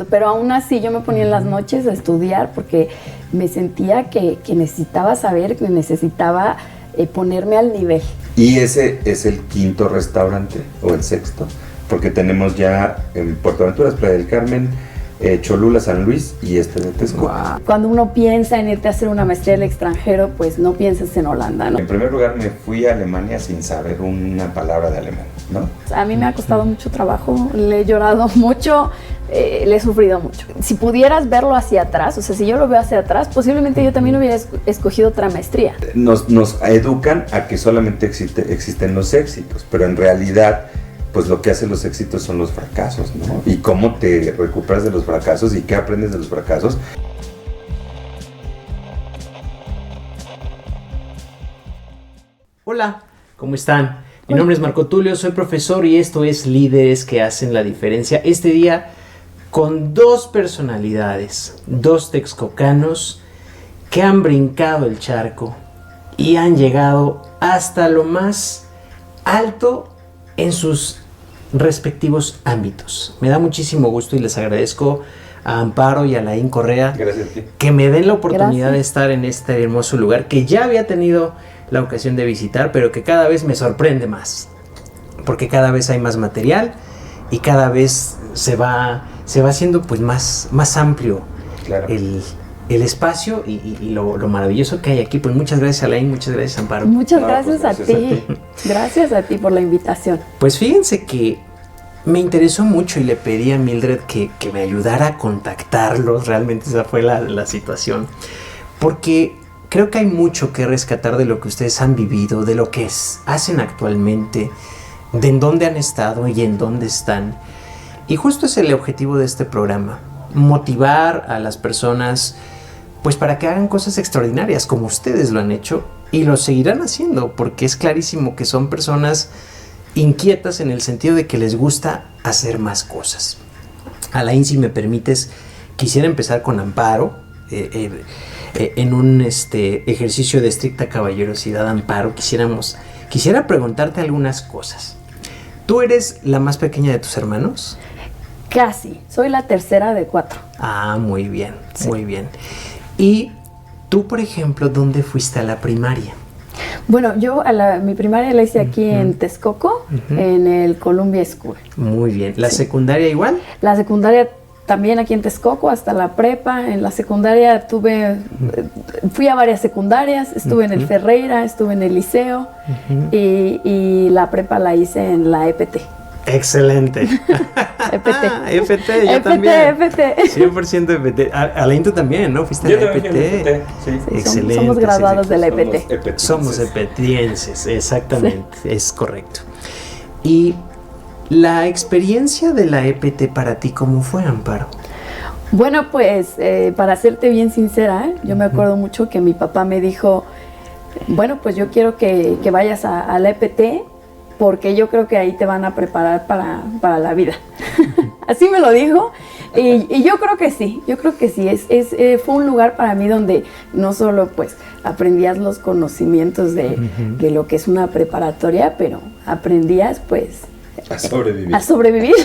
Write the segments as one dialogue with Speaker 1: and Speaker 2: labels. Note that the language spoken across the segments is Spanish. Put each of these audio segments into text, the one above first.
Speaker 1: Pero aún así yo me ponía en las noches a estudiar porque me sentía que necesitaba saber, que necesitaba ponerme al nivel.
Speaker 2: ¿Y ese es el quinto restaurante o el sexto? Porque tenemos ya en Puerto Aventuras, Playa del Carmen, Cholula, San Luis y de Texcoco.
Speaker 1: Wow. Cuando uno piensa en irte a hacer una maestría al extranjero, pues no piensas en Holanda, ¿no?
Speaker 2: En primer lugar, me fui a Alemania sin saber una palabra de alemán, ¿no?
Speaker 1: A mí me ha costado mucho trabajo, le he llorado mucho, le he sufrido mucho. Si pudieras verlo hacia atrás, o sea, si yo lo veo hacia atrás, posiblemente yo también hubiera escogido otra maestría.
Speaker 2: Nos educan a que solamente existen los éxitos, pero en realidad, pues lo que hacen los éxitos son los fracasos, ¿no? Y cómo te recuperas de los fracasos y qué aprendes de los fracasos.
Speaker 3: Hola, ¿cómo están? Mi nombre es Marco Tulio, soy profesor y esto es Líderes que hacen la diferencia. Este día con dos personalidades, dos texcocanos que han brincado el charco y han llegado hasta lo más alto en sus respectivos ámbitos. Me da muchísimo gusto y les agradezco a Amparo y a Alain Correa que me den la oportunidad de estar en este hermoso lugar que ya había tenido la ocasión de visitar, pero que cada vez me sorprende más, porque cada vez hay más material y cada vez se va haciendo pues más amplio, claro, el espacio y lo maravilloso que hay aquí. Pues muchas gracias, Alain, muchas gracias, Amparo.
Speaker 1: Muchas gracias, a ti. Gracias a ti por la invitación.
Speaker 3: Pues fíjense que me interesó mucho y le pedí a Mildred que me ayudara a contactarlos. Realmente esa fue la situación, porque creo que hay mucho que rescatar de lo que ustedes han vivido, de lo que hacen actualmente, de en dónde han estado y en dónde están. Y justo es el objetivo de este programa, motivar a las personas pues para que hagan cosas extraordinarias como ustedes lo han hecho y lo seguirán haciendo, porque es clarísimo que son personas inquietas en el sentido de que les gusta hacer más cosas. Alain, si me permites, quisiera empezar con Amparo, en un ejercicio de estricta caballerosidad. Amparo, quisiera preguntarte algunas cosas. ¿Tú eres la más pequeña de tus hermanos?
Speaker 1: Casi, soy la tercera de 4.
Speaker 3: Ah, muy bien, sí. Muy bien. Y tú, por ejemplo, ¿dónde fuiste a la primaria?
Speaker 1: Bueno, yo mi primaria la hice aquí en Texcoco, en el Columbia School.
Speaker 3: Muy bien. ¿La secundaria igual?
Speaker 1: La secundaria también aquí en Texcoco, hasta la prepa. En la secundaria fui a varias secundarias, estuve en el Ferreira, estuve en el Liceo y la prepa la hice en la EPT.
Speaker 3: Excelente.
Speaker 1: EPT.
Speaker 3: EPT, yo también.
Speaker 1: EPT.
Speaker 3: 100% EPT. Alain, tú también, ¿no? Fuiste a la EPT.
Speaker 1: Sí,
Speaker 3: excelente.
Speaker 1: Somos graduados de la EPT.
Speaker 3: Somos epetienses, exactamente, sí. Es correcto. Y la experiencia de la EPT para ti, ¿cómo fue, Amparo?
Speaker 1: Bueno, pues, para serte bien sincera, yo me acuerdo mucho que mi papá me dijo, bueno, pues yo quiero que vayas a la EPT, porque yo creo que ahí te van a preparar para la vida. Así me lo dijo, y yo creo que sí, fue un lugar para mí donde no solo pues aprendías los conocimientos de lo que es una preparatoria, pero aprendías pues a sobrevivir.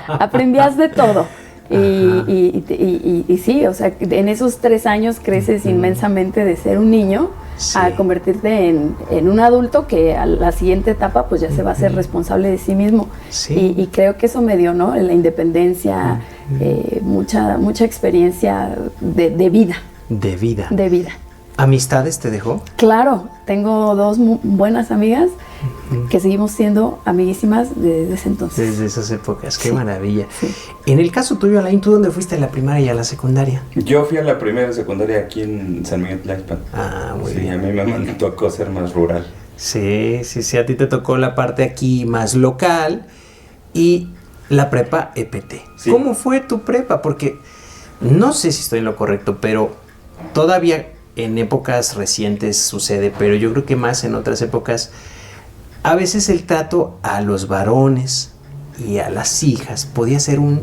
Speaker 1: Aprendías de todo. Y sí, o sea, en esos 3 años creces inmensamente de ser un niño a convertirte en un adulto que a la siguiente etapa pues ya se va a ser responsable de sí mismo. Y creo que eso me dio, ¿no? La independencia, mucha experiencia de vida.
Speaker 3: De vida.
Speaker 1: De vida.
Speaker 3: ¿Amistades te dejó?
Speaker 1: Claro, tengo 2 buenas amigas que seguimos siendo amiguísimas desde ese entonces.
Speaker 3: Desde esas épocas, qué maravilla. Sí. En el caso tuyo, Alain, ¿tú dónde fuiste a la primaria y a la secundaria?
Speaker 2: Yo fui a la primera y secundaria aquí en San Miguel Tlaxpan.
Speaker 3: Ah, muy bien.
Speaker 2: Sí, a mí me tocó ser más rural.
Speaker 3: Sí, a ti te tocó la parte aquí más local y la prepa EPT. Sí. ¿Cómo fue tu prepa? Porque no sé si estoy en lo correcto, pero todavía en épocas recientes sucede, pero yo creo que más en otras épocas, a veces el trato a los varones y a las hijas podía ser un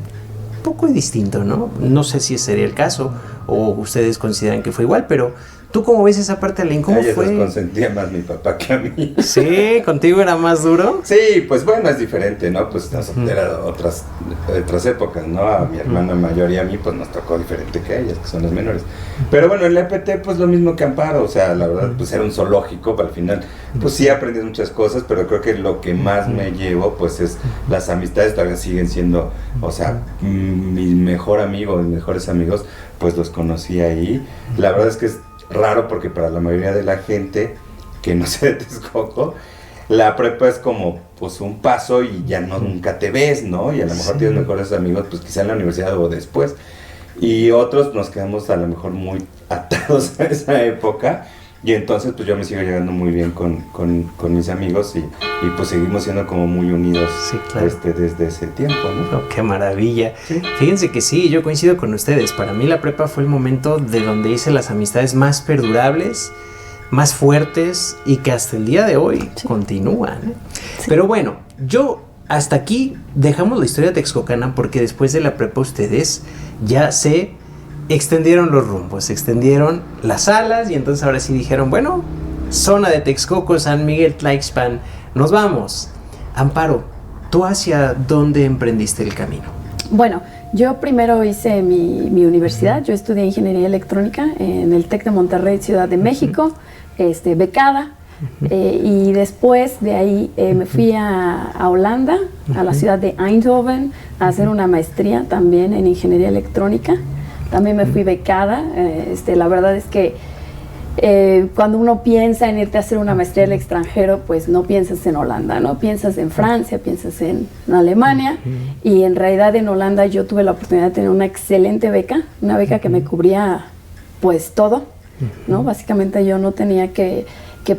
Speaker 3: poco distinto, ¿no? No sé si sería el caso o ustedes consideran que fue igual, pero ¿tú cómo ves esa parte, Alain? ¿Cómo
Speaker 2: ella
Speaker 3: fue?
Speaker 2: los consentía más mi papá que a mí.
Speaker 3: Sí, ¿contigo era más duro?
Speaker 2: Sí, pues bueno, es diferente, ¿no? Pues era otras épocas, ¿no? A mi hermana mayor y a mí, pues nos tocó diferente que a ellas, que son las menores. Pero bueno, en la EPT, pues lo mismo que Amparo, o sea, la verdad, pues era un zoológico, pero al final, pues sí aprendí muchas cosas, pero creo que lo que más me llevo, pues es las amistades todavía siguen siendo, o sea, mi mejor amigo, mis mejores amigos, pues los conocí ahí. La verdad es que es raro porque para la mayoría de la gente que no sé de Texcoco, la prepa es como pues un paso y ya no nunca te ves, ¿no? Y a lo mejor tienes mejores amigos pues quizá en la universidad o después. Y otros nos quedamos a lo mejor muy atados a esa época. Y entonces pues yo me sigo llevando muy bien con mis amigos y pues seguimos siendo como muy unidos,
Speaker 3: sí, claro,
Speaker 2: desde ese tiempo, ¿no?
Speaker 3: Oh, qué maravilla.
Speaker 2: Sí.
Speaker 3: Fíjense que sí, yo coincido con ustedes. Para mí la prepa fue el momento de donde hice las amistades más perdurables, más fuertes y que hasta el día de hoy continúan. Sí. Pero bueno, yo hasta aquí dejamos la historia texcocana porque después de la prepa ustedes ya se extendieron los rumbos, extendieron las alas y entonces ahora sí dijeron, bueno, zona de Texcoco, San Miguel, Tlaixpan, nos vamos. Amparo, ¿tú hacia dónde emprendiste el camino?
Speaker 1: Bueno, yo primero hice mi universidad, yo estudié Ingeniería Electrónica en el TEC de Monterrey, Ciudad de México, becada, y después de ahí me fui a Holanda, a la ciudad de Eindhoven, a hacer una maestría también en Ingeniería Electrónica. También me fui becada. La verdad es que cuando uno piensa en irte a hacer una maestría al extranjero, pues no piensas en Holanda, ¿no? Piensas en Francia, piensas en Alemania. Y en realidad en Holanda yo tuve la oportunidad de tener una excelente beca, una beca que me cubría pues todo, ¿no? Básicamente yo no tenía que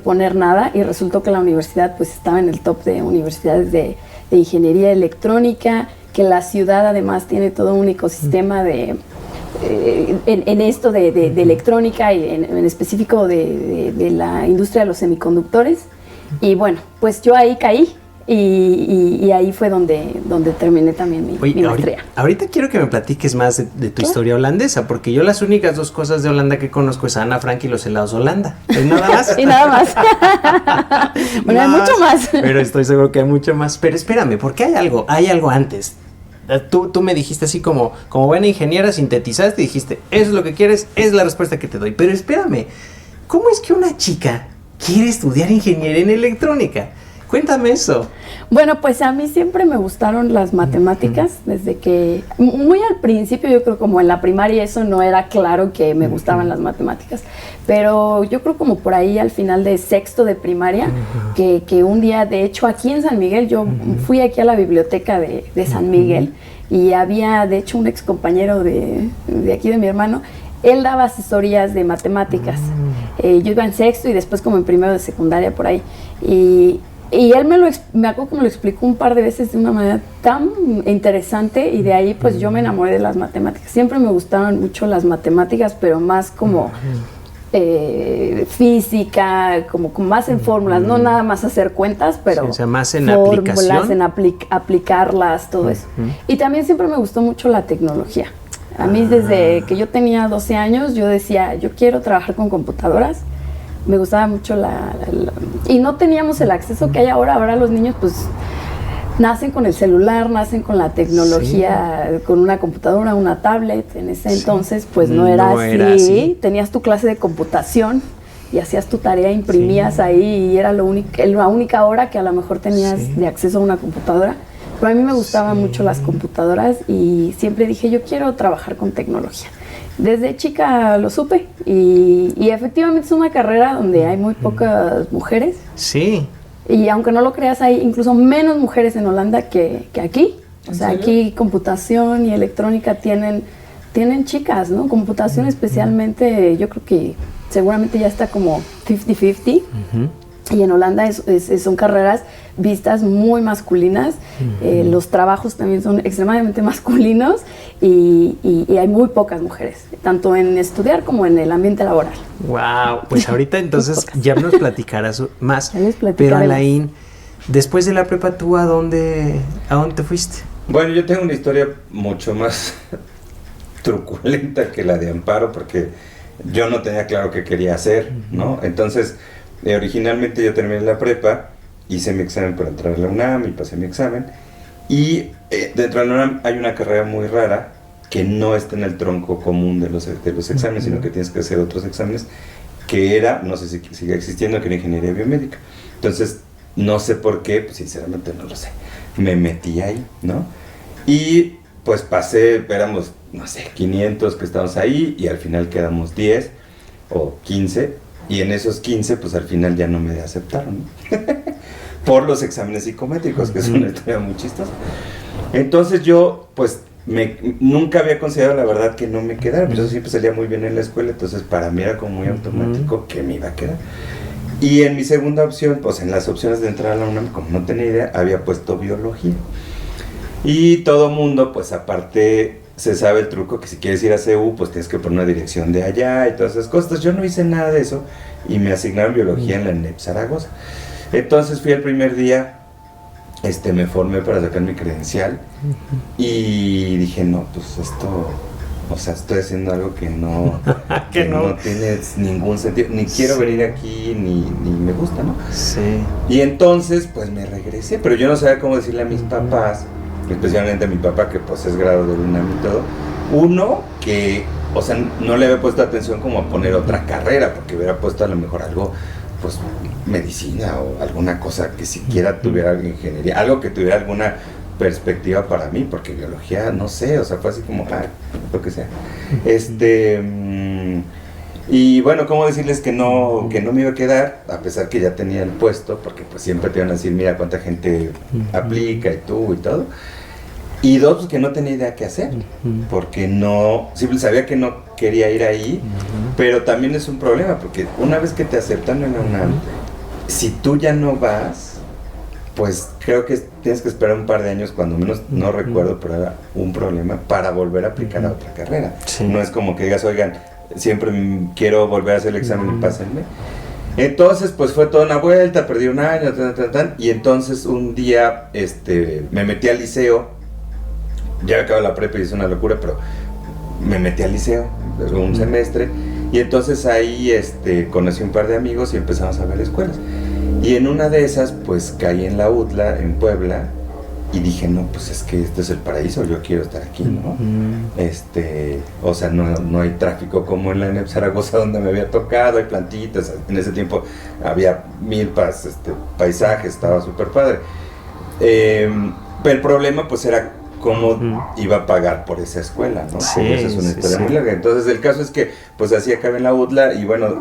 Speaker 1: poner nada y resultó que la universidad pues estaba en el top de universidades de ingeniería electrónica, que la ciudad además tiene todo un ecosistema en esto de electrónica y en específico de la industria de los semiconductores. Y bueno, pues yo ahí caí y ahí fue donde terminé también mi maestría.
Speaker 3: Ahorita quiero que me platiques más de tu historia holandesa, porque yo las únicas dos cosas de Holanda que conozco es Ana Frank y los helados Holanda. ¿Es nada más?
Speaker 1: Y nada más. Bueno, hay mucho más.
Speaker 3: Pero estoy seguro que hay mucho más. Pero espérame, porque hay algo antes. Tú me dijiste así como buena ingeniera, sintetizaste y dijiste, eso es lo que quieres, es la respuesta que te doy. Pero espérame, ¿cómo es que una chica quiere estudiar ingeniería en electrónica? Cuéntame eso.
Speaker 1: Bueno, pues a mí siempre me gustaron las matemáticas, desde que, muy al principio, yo creo como en la primaria eso no era claro que me gustaban las matemáticas, pero yo creo como por ahí al final de sexto de primaria, que un día, de hecho aquí en San Miguel, yo fui aquí a la biblioteca de San Miguel y había de hecho un ex compañero de aquí de mi hermano, él daba asesorías de matemáticas, yo iba en sexto y después como en primero de secundaria por ahí, y él me acuerdo que me lo explicó un par de veces de una manera tan interesante y de ahí pues yo me enamoré de las matemáticas. Siempre me gustaban mucho las matemáticas, pero más como física, como más en fórmulas, no nada más hacer cuentas, pero
Speaker 3: sí, o sea, más en
Speaker 1: fórmulas,
Speaker 3: aplicación.
Speaker 1: en aplicarlas, todo eso. Y también siempre me gustó mucho la tecnología. A mí desde que yo tenía 12 años yo decía, yo quiero trabajar con computadoras. Me gustaba mucho y no teníamos el acceso que hay ahora. Ahora los niños pues nacen con el celular, nacen con la tecnología, sí, con una computadora, una tablet. En ese entonces pues no era así. Tenías tu clase de computación y hacías tu tarea, imprimías ahí y era la única hora que a lo mejor tenías de acceso a una computadora. Pero a mí me gustaban mucho las computadoras y siempre dije, yo quiero trabajar con tecnología. Desde chica lo supe y efectivamente es una carrera donde hay muy pocas mujeres.
Speaker 3: Sí.
Speaker 1: Y aunque no lo creas, hay incluso menos mujeres en Holanda que aquí. O sea, aquí computación y electrónica tienen chicas, ¿no? Computación especialmente, yo creo que seguramente ya está como 50-50. Y en Holanda son carreras vistas muy masculinas, los trabajos también son extremadamente masculinos y hay muy pocas mujeres, tanto en estudiar como en el ambiente laboral.
Speaker 3: Wow, pues ahorita entonces ya nos platicarás más, pero Alain, después de la prepa, ¿tú a dónde te fuiste?
Speaker 2: Bueno, yo tengo una historia mucho más truculenta que la de Amparo, porque yo no tenía claro qué quería hacer, ¿no? Entonces, originalmente yo terminé la prepa, hice mi examen para entrar a la UNAM y pasé mi examen, y dentro de la UNAM hay una carrera muy rara que no está en el tronco común de los exámenes, sino que tienes que hacer otros exámenes, que era, no sé si sigue existiendo, que era ingeniería biomédica. Entonces, no sé por qué, pues sinceramente no lo sé, me metí ahí, ¿no? Y pues pasé, éramos, no sé, 500 que estábamos ahí, y al final quedamos 10 o 15, y en esos 15, pues al final ya no me aceptaron, ¿no? Por los exámenes psicométricos, que es una historia muy chistosa. Entonces yo, pues, nunca había considerado la verdad que no me quedara, pues yo siempre salía muy bien en la escuela, entonces para mí era como muy automático que me iba a quedar. Y en mi segunda opción, pues en las opciones de entrar a la UNAM, como no tenía idea, había puesto biología. Y todo mundo, pues aparte, se sabe el truco que si quieres ir a CU, pues tienes que poner una dirección de allá y todas esas cosas. Entonces, yo no hice nada de eso y me asignaron biología en la ENEP Zaragoza. Entonces fui el primer día, me formé para sacar mi credencial y dije, no, pues esto, o sea, estoy haciendo algo que no, que no tiene ningún sentido, ni quiero venir aquí, ni me gusta, ¿no?
Speaker 3: Sí.
Speaker 2: Y entonces, pues me regresé, pero yo no sabía cómo decirle a mis papás, especialmente a mi papá, que pues es grado de UNAM y todo. Uno, que, o sea, no le había puesto atención como a poner otra carrera, porque hubiera puesto a lo mejor algo, pues, medicina o alguna cosa que siquiera tuviera ingeniería, algo que tuviera alguna perspectiva para mí, porque biología, no sé, o sea, fue así como, lo que sea. Y bueno, ¿cómo decirles que no me iba a quedar? A pesar que ya tenía el puesto, porque pues siempre te iban a decir, mira cuánta gente aplica y tú y todo. Y dos, pues que no tenía idea qué hacer, porque no, siempre sabía que no quería ir ahí, pero también es un problema, porque una vez que te aceptan en la UNAM, si tú ya no vas, pues creo que tienes que esperar un par de años, cuando menos, no recuerdo, pero era un problema para volver a aplicar a otra carrera. Sí. No es como que digas, oigan, siempre quiero volver a hacer el examen y pásenme. Entonces, pues fue toda una vuelta, perdí un año, y entonces un día me metí al liceo, ya acabé la prepa y hice una locura, pero me metí al liceo, un semestre, y entonces ahí conocí un par de amigos y empezamos a ver escuelas. Y en una de esas, pues caí en la UTLA, en Puebla, y dije, no, pues es que este es el paraíso, yo quiero estar aquí, ¿no? O sea, no hay tráfico como en la ENEP Zaragoza, donde me había tocado, hay plantitas, en ese tiempo había milpas, paisajes, estaba súper padre. Pero el problema, pues, era cómo iba a pagar por esa escuela, ¿no? Sí, esa es una historia muy larga. Entonces, el caso es que, pues, así acabé en la UTLA, y bueno,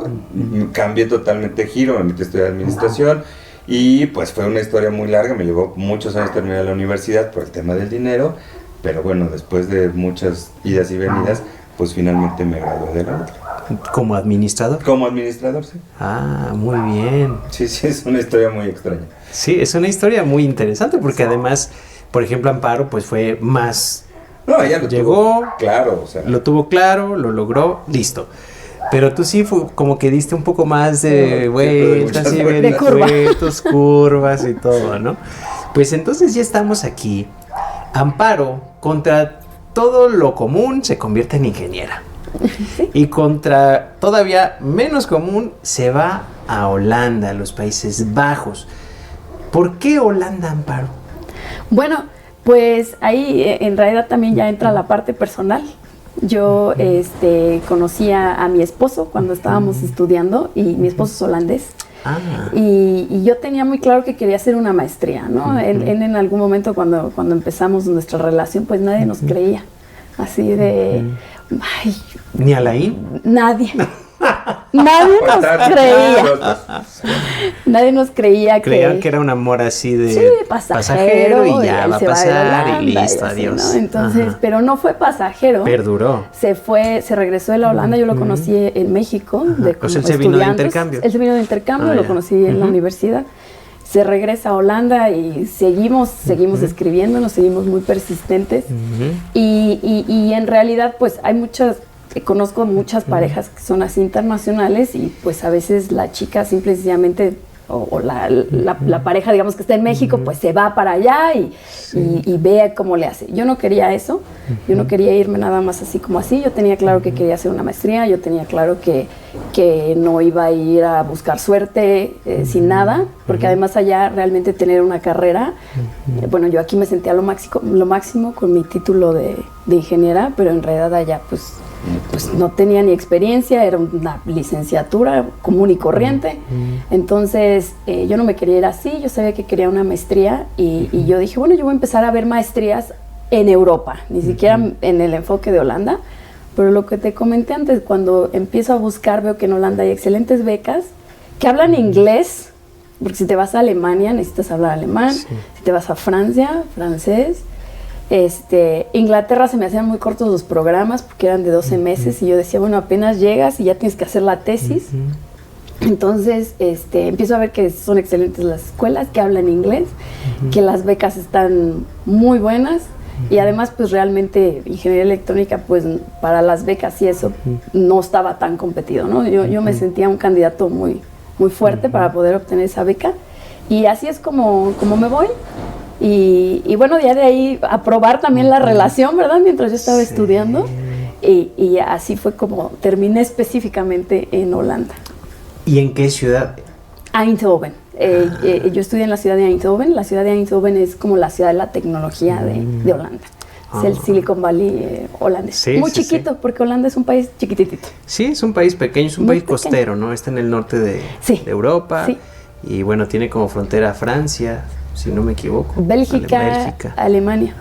Speaker 2: cambié totalmente giro, me metí a estudiar administración, y pues fue una historia muy larga, me llevó muchos años terminar la universidad por el tema del dinero, pero bueno, después de muchas idas y venidas, pues finalmente me gradué de la UTLA.
Speaker 3: ¿Como administrador?
Speaker 2: Como administrador, sí.
Speaker 3: Ah, muy bien.
Speaker 2: Sí, es una historia muy extraña.
Speaker 3: Sí, es una historia muy interesante, porque además, por ejemplo, Amparo, pues fue más...
Speaker 2: No, ella lo tuvo claro, o sea.
Speaker 3: Lo tuvo claro, lo logró, listo. Pero tú sí como que diste un poco más de vueltas y vueltas, curvas y todo, ¿no? Pues entonces ya estamos aquí. Amparo, contra todo lo común, se convierte en ingeniera. Y contra todavía menos común, se va a Holanda, a los Países Bajos. ¿Por qué Holanda, Amparo?
Speaker 1: Bueno, pues ahí en realidad también ya entra la parte personal. Yo conocí a mi esposo cuando estábamos estudiando, y mi esposo es holandés. Y yo tenía muy claro que quería hacer una maestría, ¿no? Él en algún momento cuando empezamos nuestra relación, pues nadie nos creía. Así de... Ay,
Speaker 3: ¿ni Alain?
Speaker 1: Nadie. Nadie nos creía. Nadie nos creía que...
Speaker 3: Creían que era un amor así de...
Speaker 1: Sí, pasajero,
Speaker 3: y ya va a pasar y listo, adiós.
Speaker 1: ¿No? Entonces, pero no fue pasajero.
Speaker 3: Perduró.
Speaker 1: Se regresó de la Holanda, yo lo conocí en México.
Speaker 3: Pues él se vino de intercambio.
Speaker 1: Él se vino de intercambio, lo conocí en la universidad. Se regresa a Holanda y seguimos escribiendo, seguimos muy persistentes. Y en realidad, pues hay conozco muchas parejas que son así internacionales, y pues a veces la chica simple y sencillamente o la pareja, digamos, que está en México, pues se va para allá y ve cómo le hace. Yo no quería eso, yo no quería irme nada más así como así, yo tenía claro que quería hacer una maestría, yo tenía claro que no iba a ir a buscar suerte sin nada, porque además allá realmente tener una carrera, bueno, yo aquí me sentía lo máximo con mi título de ingeniera, pero en realidad allá pues no tenía ni experiencia, era una licenciatura común y corriente. Entonces yo no me quería ir así, yo sabía que quería una maestría y yo dije, bueno, yo voy a empezar a ver maestrías en Europa, ni siquiera en el enfoque de Holanda. Pero lo que te comenté antes, cuando empiezo a buscar, veo que en Holanda hay excelentes becas que hablan inglés, porque si te vas a Alemania necesitas hablar alemán, si te vas a Francia, francés. Inglaterra se me hacían muy cortos los programas porque eran de 12 meses y yo decía, bueno, apenas llegas y ya tienes que hacer la tesis. Entonces empiezo a ver que son excelentes las escuelas, que hablan inglés, que las becas están muy buenas y además pues realmente ingeniería electrónica pues para las becas y eso no estaba tan competido, ¿no? Yo me sentía un candidato muy, muy fuerte para poder obtener esa beca y así es como me voy. Y bueno, ya de ahí aprobar también la relación, ¿verdad? Mientras yo estaba estudiando. Y así fue como terminé específicamente en Holanda.
Speaker 3: ¿Y en qué ciudad?
Speaker 1: Eindhoven. Yo estudié en la ciudad de Eindhoven. La ciudad de Eindhoven es como la ciudad de la tecnología de Holanda. Es el Silicon Valley holandés.
Speaker 3: Sí,
Speaker 1: muy chiquito, porque Holanda es un país chiquititito.
Speaker 3: Sí, es un país pequeño, es un
Speaker 1: Muy
Speaker 3: país
Speaker 1: pequeño.
Speaker 3: Costero, ¿no? Está en el norte de Europa. Sí. Y bueno, tiene como frontera Francia, si no me equivoco.
Speaker 1: Bélgica. Alemania.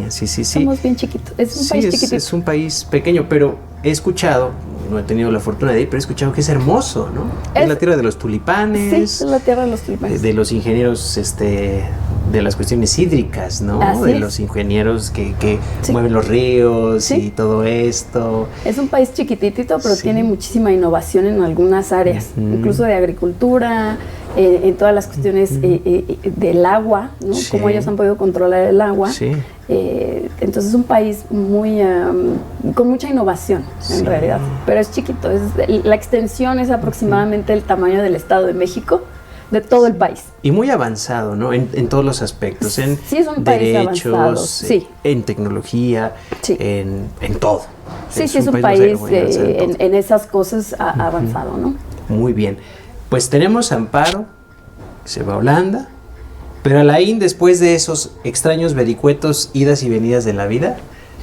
Speaker 3: Sí.
Speaker 1: Somos bien chiquitos. Es un país chiquitito.
Speaker 3: Es un país pequeño, pero he escuchado, no he tenido la fortuna de ir, pero he escuchado que es hermoso, ¿no? Es la tierra de los tulipanes.
Speaker 1: Sí, es la tierra de los tulipanes.
Speaker 3: De los ingenieros, de las cuestiones hídricas, ¿no?
Speaker 1: Así
Speaker 3: de
Speaker 1: es.
Speaker 3: los ingenieros que mueven los ríos y todo esto.
Speaker 1: Es un país chiquititito, pero tiene muchísima innovación en algunas áreas, incluso de agricultura, en todas las cuestiones del agua, ¿no? Cómo ellos han podido controlar el agua. Entonces es un país muy con mucha innovación en realidad, pero es chiquito. La extensión es aproximadamente el tamaño del Estado de México, de todo el país.
Speaker 3: Y muy avanzado, ¿no? En todos los aspectos, en
Speaker 1: es un país
Speaker 3: derechos,
Speaker 1: avanzado,
Speaker 3: en tecnología, en todo.
Speaker 1: Es un país en esas cosas avanzado, ¿no?
Speaker 3: Muy bien. Pues tenemos a Amparo, que se va a Holanda, pero Alain, después de esos extraños vericuetos, idas y venidas de la vida,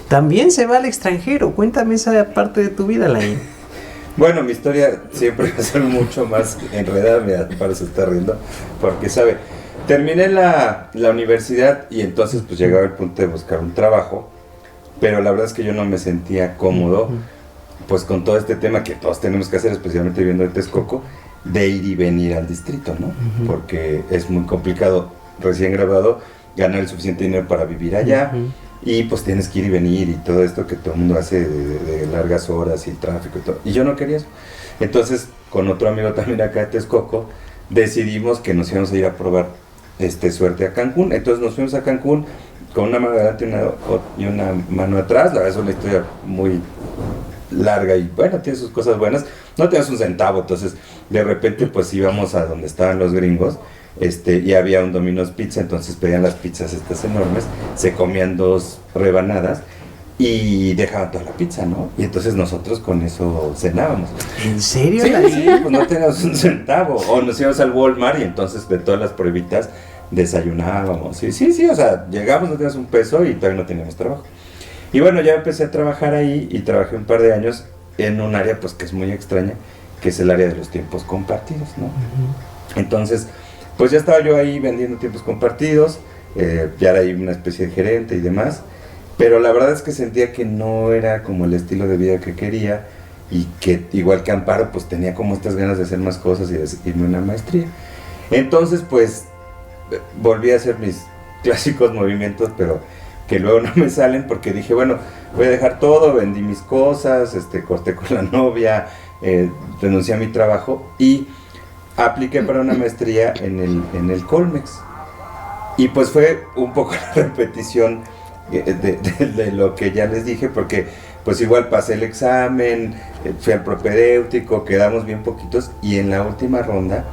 Speaker 3: también se va al extranjero. Cuéntame esa parte de tu vida, Alain.
Speaker 2: Bueno, mi historia siempre va a ser mucho más enredada, me Amparo se está riendo, porque sabe, terminé la universidad y entonces pues llegaba el punto de buscar un trabajo, pero la verdad es que yo no me sentía cómodo, pues con todo este tema que todos tenemos que hacer, especialmente viviendo en Texcoco, de ir y venir al distrito, ¿no? Porque es muy complicado, recién graduado, ganar el suficiente dinero para vivir allá, y pues tienes que ir y venir y todo esto que todo el mundo hace de largas horas y el tráfico y todo. Y yo no quería eso. Entonces, con otro amigo también acá de Texcoco, decidimos que nos íbamos a ir a probar suerte a Cancún. Entonces nos fuimos a Cancún con una mano adelante y una mano atrás. La verdad es una historia muy larga y bueno, tiene sus cosas buenas. No tenías un centavo, entonces de repente pues íbamos a donde estaban los gringos. Y había un Domino's Pizza, entonces pedían las pizzas estas enormes, se comían 2 rebanadas y dejaban toda la pizza, ¿no? Y entonces nosotros con eso cenábamos.
Speaker 3: ¿En serio?
Speaker 2: Sí, pues no teníamos un centavo. O nos íbamos al Walmart y entonces de todas las pruebitas desayunábamos. Sí, o sea, llegamos, no teníamos un peso y todavía no teníamos trabajo. Y bueno, ya empecé a trabajar ahí y trabajé un par de años en un área pues que es muy extraña, que es el área de los tiempos compartidos, ¿no? Entonces, pues ya estaba yo ahí vendiendo tiempos compartidos, ya era ahí una especie de gerente y demás, pero la verdad es que sentía que no era como el estilo de vida que quería y que igual que Amparo pues tenía como estas ganas de hacer más cosas y de irme a una maestría. Entonces pues volví a hacer mis clásicos movimientos, pero que luego no me salen porque dije, bueno, voy a dejar todo, vendí mis cosas, corté con la novia, renuncié a mi trabajo y apliqué para una maestría en el Colmex. Y pues fue un poco la repetición de lo que ya les dije, porque pues igual pasé el examen, fui al propedéutico, quedamos bien poquitos y en la última ronda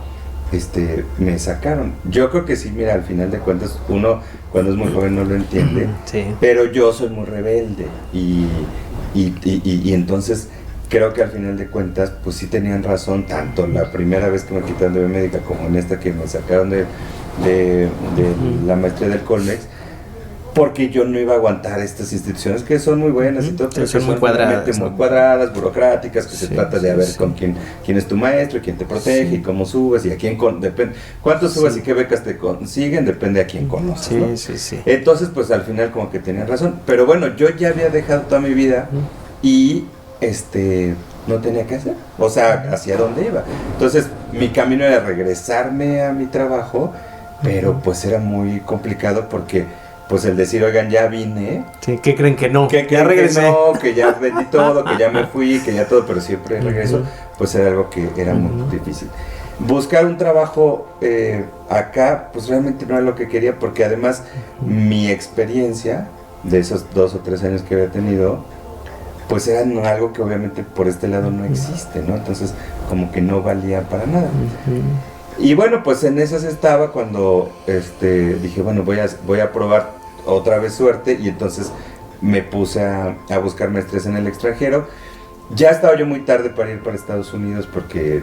Speaker 2: me sacaron. Yo creo que sí, mira, al final de cuentas, uno cuando es muy joven no lo entiende,
Speaker 3: sí.
Speaker 2: Pero yo soy muy rebelde y entonces creo que al final de cuentas, pues sí tenían razón, tanto la primera vez que me quitaron de biomédica como en esta que me sacaron de la maestría del Colmex, porque yo no iba a aguantar estas instituciones que son muy buenas y todo, pero
Speaker 3: son
Speaker 2: que
Speaker 3: muy cuadradas,
Speaker 2: muy cuadradas, burocráticas, que se trata de ver
Speaker 3: sí.
Speaker 2: con quién es tu maestro, quién te protege y cómo subes y a quién depende, cuánto subes y qué becas te consiguen, depende a quién conoces, ¿no?
Speaker 3: Sí.
Speaker 2: Entonces, pues al final como que tenían razón, pero bueno, yo ya había dejado toda mi vida y no tenía que hacer, o sea, hacia dónde iba. Entonces, mi camino era regresarme a mi trabajo, pero pues era muy complicado porque pues el decir, oigan, ya vine.
Speaker 3: Sí, ¿qué creen que no?
Speaker 2: Que
Speaker 3: ya regresé.
Speaker 2: Que no, que ya vendí todo, que ya me fui, que ya todo, pero siempre regreso, pues era algo que era muy difícil. Buscar un trabajo acá, pues realmente no era lo que quería, porque además mi experiencia de esos 2 o 3 años que había tenido, pues era algo que obviamente por este lado no existe, ¿no? Entonces, como que no valía para nada. Y bueno, pues en esas estaba cuando dije, bueno, voy a probar otra vez suerte, y entonces me puse a buscar maestrías en el extranjero. Ya estaba yo muy tarde para ir para Estados Unidos porque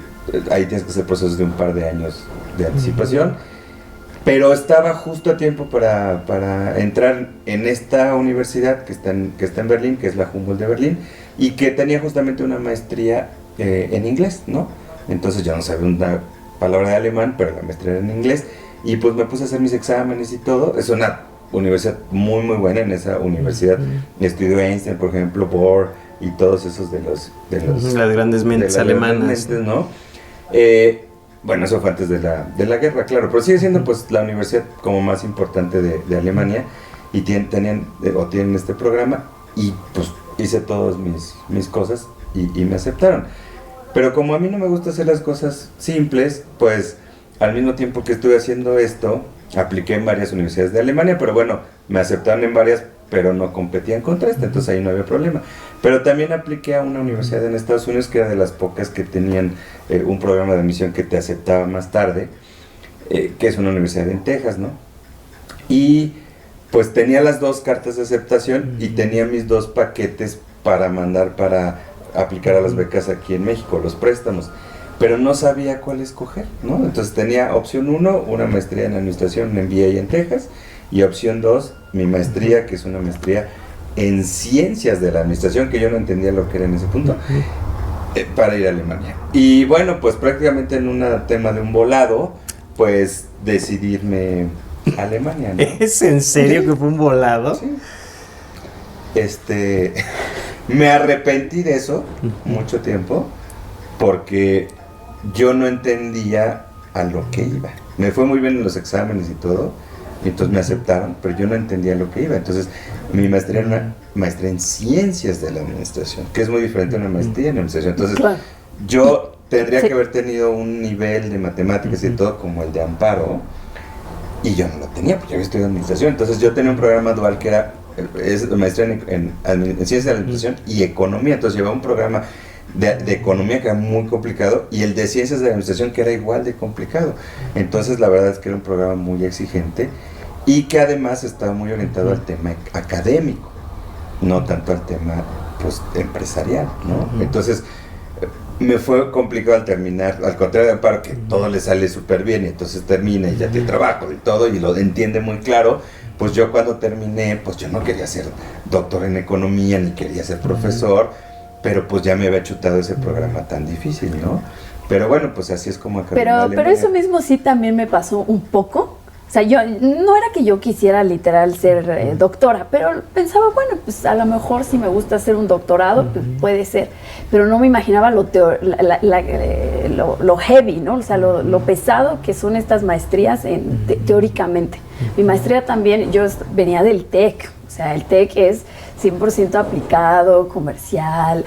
Speaker 2: ahí tienes que hacer procesos de un par de años de anticipación, pero estaba justo a tiempo para entrar en esta universidad que está en Berlín, que es la Humboldt de Berlín, y que tenía justamente una maestría en inglés, ¿no? Entonces yo no sabía una palabra de alemán, pero la maestría era en inglés, y pues me puse a hacer mis exámenes y todo. Es una universidad muy muy buena. En esa universidad estudió Einstein, por ejemplo, Bohr y todos esos de los
Speaker 3: las grandes mentes alemanas,
Speaker 2: ¿no? Bueno, eso fue antes de la guerra, claro, pero sigue siendo pues la universidad como más importante de Alemania, y tienen este programa, y pues hice todas mis cosas y me aceptaron. Pero como a mí no me gusta hacer las cosas simples, pues al mismo tiempo que estuve haciendo esto, apliqué en varias universidades de Alemania, pero bueno, me aceptaron en varias, pero no competían contra esta, entonces ahí no había problema. Pero también apliqué a una universidad en Estados Unidos, que era de las pocas que tenían un programa de admisión que te aceptaba más tarde, que es una universidad en Texas, ¿no? Y pues tenía las 2 cartas de aceptación y tenía mis 2 paquetes para mandar para aplicar a las becas aquí en México, los préstamos, pero no sabía cuál escoger, ¿no? Entonces tenía opción 1, una maestría en administración, en MBA en Texas, y opción 2, mi maestría, que es una maestría en ciencias de la administración, que yo no entendía lo que era en ese punto, para ir a Alemania. Y bueno, pues prácticamente en un tema de un volado, pues decidirme a Alemania, ¿no?
Speaker 3: ¿Es en serio que fue un volado?
Speaker 2: Sí. Me arrepentí de eso mucho tiempo, porque yo no entendía a lo que iba. Me fue muy bien en los exámenes y todo, y entonces me aceptaron, pero yo no entendía a lo que iba. Entonces mi maestría era una maestría en ciencias de la administración, que es muy diferente a una maestría en administración. Entonces yo tendría que haber tenido un nivel de matemáticas y todo como el de Amparo, y yo no lo tenía, porque yo había estudiado administración. Entonces yo tenía un programa dual que era maestría en ciencias de la administración y economía. Entonces llevaba un programa de economía que era muy complicado, y el de ciencias de la administración, que era igual de complicado. Entonces la verdad es que era un programa muy exigente, y que además estaba muy orientado al tema académico, no tanto al tema pues empresarial, ¿no? Entonces me fue complicado al terminar, al contrario de Amparo, que todo le sale súper bien, y entonces termina y ya tiene trabajo y todo, y lo entiende muy claro. Pues yo cuando terminé, pues yo no quería ser doctor en economía, ni quería ser profesor, pero pues ya me había chutado ese programa tan difícil, ¿no? Pero bueno, pues así es como acabé.
Speaker 1: Pero eso mismo sí también me pasó un poco. O sea, yo no era que yo quisiera literal ser doctora, pero pensaba, bueno, pues a lo mejor si me gusta hacer un doctorado, pues puede ser. Pero no me imaginaba lo heavy, ¿no? O sea, lo pesado que son estas maestrías teóricamente. Mi maestría también, yo venía del TEC. O sea, el TEC es 100% aplicado, comercial,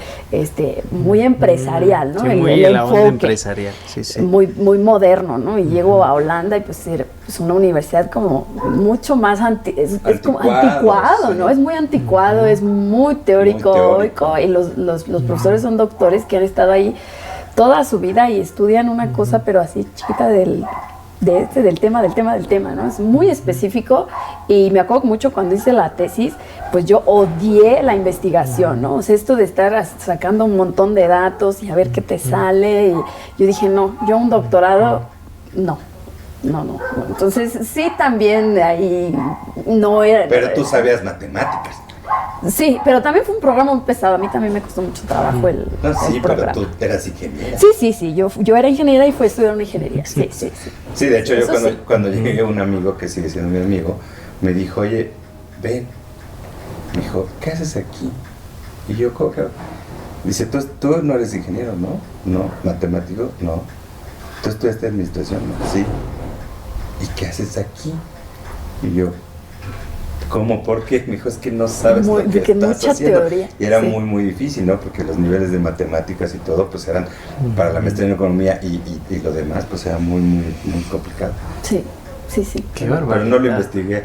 Speaker 1: muy empresarial, ¿no?
Speaker 3: Sí, muy el enfoque empresarial, sí.
Speaker 1: Muy moderno, ¿no? Y llego a Holanda y pues era una universidad como mucho más como anticuado, ¿no? Es muy anticuado, es muy teórico, y los profesores son doctores que han estado ahí toda su vida y estudian una cosa, pero así chiquita del tema, ¿no? Es muy específico y me acuerdo mucho cuando hice la tesis, pues yo odié la investigación, ¿no? O sea, esto de estar sacando un montón de datos y a ver qué te sale. Y yo dije, no, yo un doctorado, no. Entonces, sí, también ahí no era...
Speaker 2: Pero tú sabías matemáticas.
Speaker 1: Sí, pero también fue un programa muy pesado. A mí también me costó mucho trabajo el programa.
Speaker 2: Pero tú eras ingeniera.
Speaker 1: Sí. Yo era ingeniera y fui a estudiar una ingeniería. Sí.
Speaker 2: Sí, de hecho, cuando llegué, un amigo que sigue siendo mi amigo, me dijo, oye, ven. Me dijo, ¿qué haces aquí? Y yo, ¿cómo que? Dice, tú no eres ingeniero, ¿no? No. ¿Matemático? No. ¿Tú estudiaste administración? No. Sí. ¿Y qué haces aquí? Y yo, ¿cómo? ¿Por qué? Me dijo, es que no sabes lo que estás
Speaker 1: mucha
Speaker 2: haciendo.
Speaker 1: Teoría.
Speaker 2: Y era muy, muy difícil, ¿no? Porque los niveles de matemáticas y todo, pues eran, para la maestría en economía y lo demás, pues era muy, muy, muy complicado.
Speaker 1: Sí.
Speaker 3: Qué barbaridad.
Speaker 2: Pero no lo investigué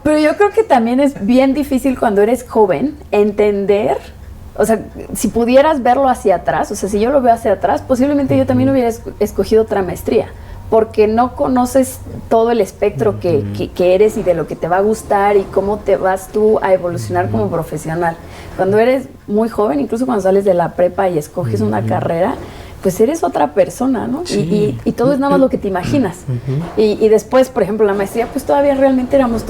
Speaker 1: Pero yo creo que también es bien difícil cuando eres joven entender, o sea, si pudieras verlo hacia atrás, o sea, si yo lo veo hacia atrás, posiblemente yo también hubiera escogido otra maestría, porque no conoces todo el espectro que eres y de lo que te va a gustar y cómo te vas tú a evolucionar como profesional. Cuando eres muy joven, incluso cuando sales de la prepa y escoges una carrera, pues eres otra persona, ¿no?
Speaker 3: Sí.
Speaker 1: Y todo es nada más lo que te imaginas. Y después, por ejemplo, la maestría, pues todavía realmente éramos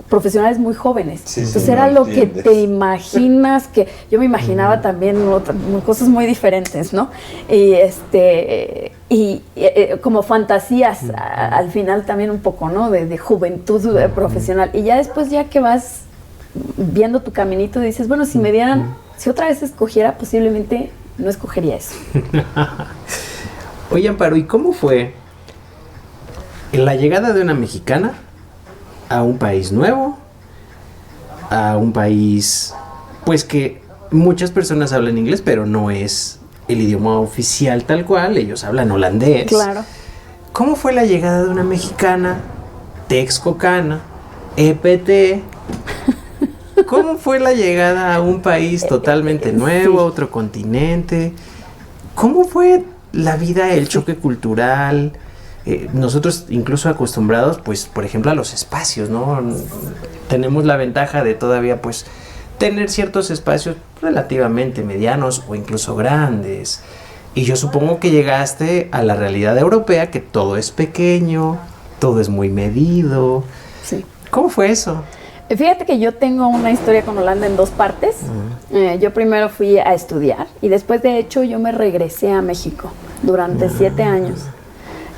Speaker 1: profesionales muy jóvenes.
Speaker 2: Sí,
Speaker 1: entonces
Speaker 2: sí,
Speaker 1: era
Speaker 2: no
Speaker 1: lo
Speaker 2: entiendes.
Speaker 1: que te imaginas, que yo me imaginaba también cosas muy diferentes, ¿no? Y como fantasías al final también un poco, ¿no? De juventud profesional. Y ya después, ya que vas viendo tu caminito, dices, bueno, si otra vez escogiera, posiblemente no escogería eso.
Speaker 3: Oye, Amparo, ¿y cómo fue la llegada de una mexicana a un país nuevo, a un país, pues que muchas personas hablan inglés, pero no es el idioma oficial tal cual, ellos hablan holandés?
Speaker 1: Claro.
Speaker 3: ¿Cómo fue la llegada de una mexicana, texcocana, EPT? ¿Cómo fue la llegada a un país totalmente nuevo, a otro continente? ¿Cómo fue la vida, el choque cultural? Nosotros incluso acostumbrados, pues, por ejemplo, a los espacios, ¿no? Tenemos la ventaja de todavía, pues, tener ciertos espacios relativamente medianos o incluso grandes. Y yo supongo que llegaste a la realidad europea, que todo es pequeño, todo es muy medido.
Speaker 1: Sí.
Speaker 3: ¿Cómo fue eso?
Speaker 1: Fíjate que yo tengo una historia con Holanda en dos partes. Yo primero fui a estudiar y después, de hecho, yo me regresé a México durante 7 años.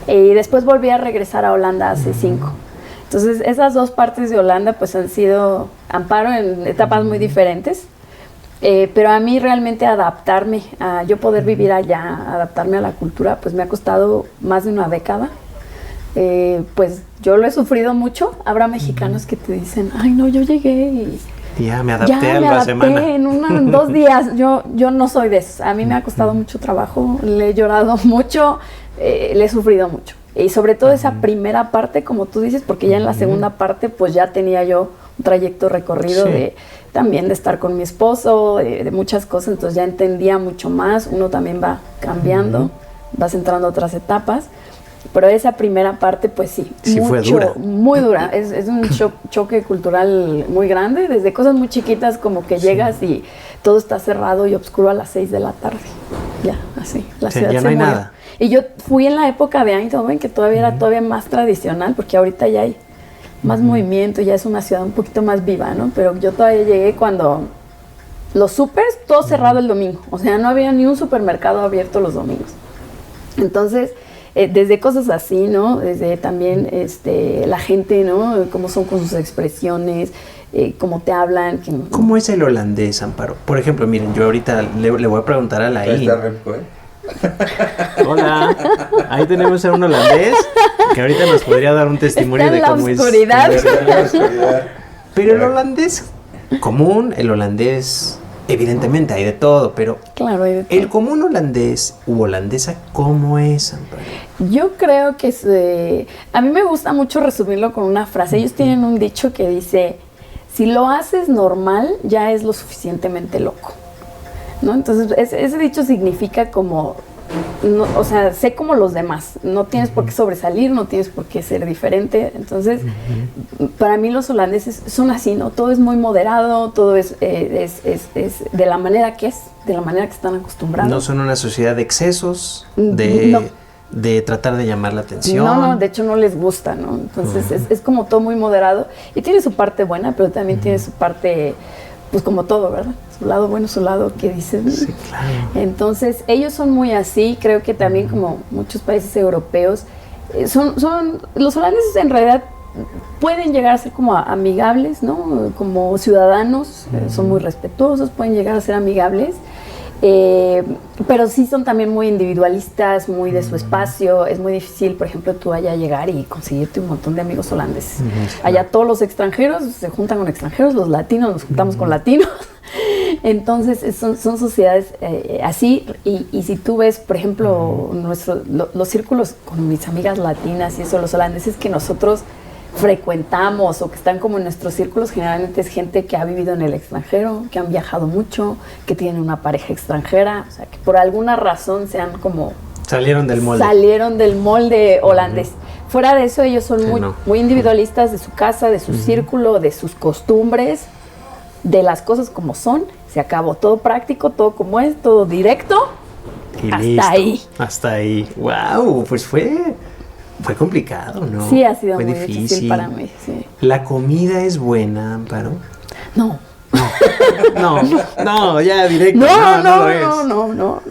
Speaker 1: Y después volví a regresar a Holanda hace 5. Entonces, esas dos partes de Holanda pues han sido, Amparo, en etapas muy diferentes. Pero a mí realmente adaptarme, a yo poder vivir allá, adaptarme a la cultura, pues me ha costado más de una década. Pues yo lo he sufrido mucho. Habrá mexicanos que te dicen, ay no, yo llegué y
Speaker 3: ya me adapté a la semana.
Speaker 1: En 2 días. Yo no soy de eso. A mí me ha costado mucho trabajo, le he llorado mucho, le he sufrido mucho. Y sobre todo esa primera parte, como tú dices, porque ya en la segunda parte pues ya tenía yo un trayecto recorrido también de estar con mi esposo, de muchas cosas, entonces ya entendía mucho más. Uno también va cambiando, vas entrando a otras etapas. Pero esa primera parte, pues sí
Speaker 3: fue dura.
Speaker 1: Muy dura. Es un choque cultural muy grande, desde cosas muy chiquitas como que llegas y todo está cerrado y oscuro a las 6 de la tarde. Ya, así. La ciudad
Speaker 3: ya
Speaker 1: se
Speaker 3: no hay
Speaker 1: murió.
Speaker 3: nada.
Speaker 1: Y yo fui en la época de Eindhoven, que todavía era todavía más tradicional, porque ahorita ya hay más movimiento, ya es una ciudad un poquito más viva, ¿no? Pero yo todavía llegué cuando los supers, todo cerrado el domingo. O sea, no había ni un supermercado abierto los domingos. Entonces, desde cosas así, ¿no? Desde también la gente, ¿no? Cómo son con sus expresiones, cómo te hablan.
Speaker 3: ¿Cómo es el holandés, Amparo? Por ejemplo, miren, yo ahorita le voy a preguntar a Laín.
Speaker 2: Ahí está Remco,
Speaker 3: Hola, ahí tenemos a un holandés que ahorita nos podría dar un testimonio
Speaker 1: Está
Speaker 3: de
Speaker 1: en la
Speaker 3: cómo
Speaker 1: oscuridad.
Speaker 3: es. Pero el holandés común, el holandés, evidentemente hay de todo, pero
Speaker 1: claro, hay de todo.
Speaker 3: El común holandés u holandesa, ¿cómo es, Amparo?
Speaker 1: Yo creo que a mí me gusta mucho resumirlo con una frase. Ellos tienen un dicho que dice, si lo haces normal, ya es lo suficientemente loco. ¿no? Entonces, ese dicho significa como, no, o sea, sé como los demás, no tienes por qué sobresalir, no tienes por qué ser diferente. Entonces, para mí los holandeses son así, ¿no? Todo es muy moderado, todo es de la manera que es, de la manera que están acostumbrados.
Speaker 3: No son una sociedad de excesos,
Speaker 1: No.
Speaker 3: de tratar de llamar la atención.
Speaker 1: No, de hecho no les gusta, ¿no? Entonces es como todo muy moderado y tiene su parte buena, pero también tiene su parte, pues como todo, ¿verdad? Su lado bueno, su lado que dices.
Speaker 3: Sí, claro.
Speaker 1: Entonces ellos son muy así, creo que también como muchos países europeos, los holandeses en realidad pueden llegar a ser como amigables, ¿no? Como ciudadanos, son muy respetuosos, pueden llegar a ser amigables. Pero sí son también muy individualistas, muy de su espacio. Es muy difícil, por ejemplo, tú allá llegar y conseguirte un montón de amigos holandeses. Allá todos los extranjeros se juntan con extranjeros, los latinos nos juntamos con latinos. Entonces son sociedades así. Y si tú ves, por ejemplo, los círculos con mis amigas latinas y eso, los holandeses que nosotros frecuentamos o que están como en nuestros círculos, generalmente es gente que ha vivido en el extranjero, que han viajado mucho, que tienen una pareja extranjera, o sea, que por alguna razón sean como...
Speaker 3: Salieron del
Speaker 1: molde holandés. Fuera de eso, ellos son muy individualistas de su casa, de su círculo, de sus costumbres, de las cosas como son. Se acabó, todo práctico, todo como es, todo directo.
Speaker 3: Y
Speaker 1: hasta
Speaker 3: listo.
Speaker 1: ahí.
Speaker 3: Hasta ahí. ¡Wow! Pues fue complicado, ¿no?
Speaker 1: Sí, ha sido
Speaker 3: fue
Speaker 1: muy difícil para mí, sí.
Speaker 3: ¿La comida es buena, Amparo?
Speaker 1: No.
Speaker 3: No, ya directo.
Speaker 1: No.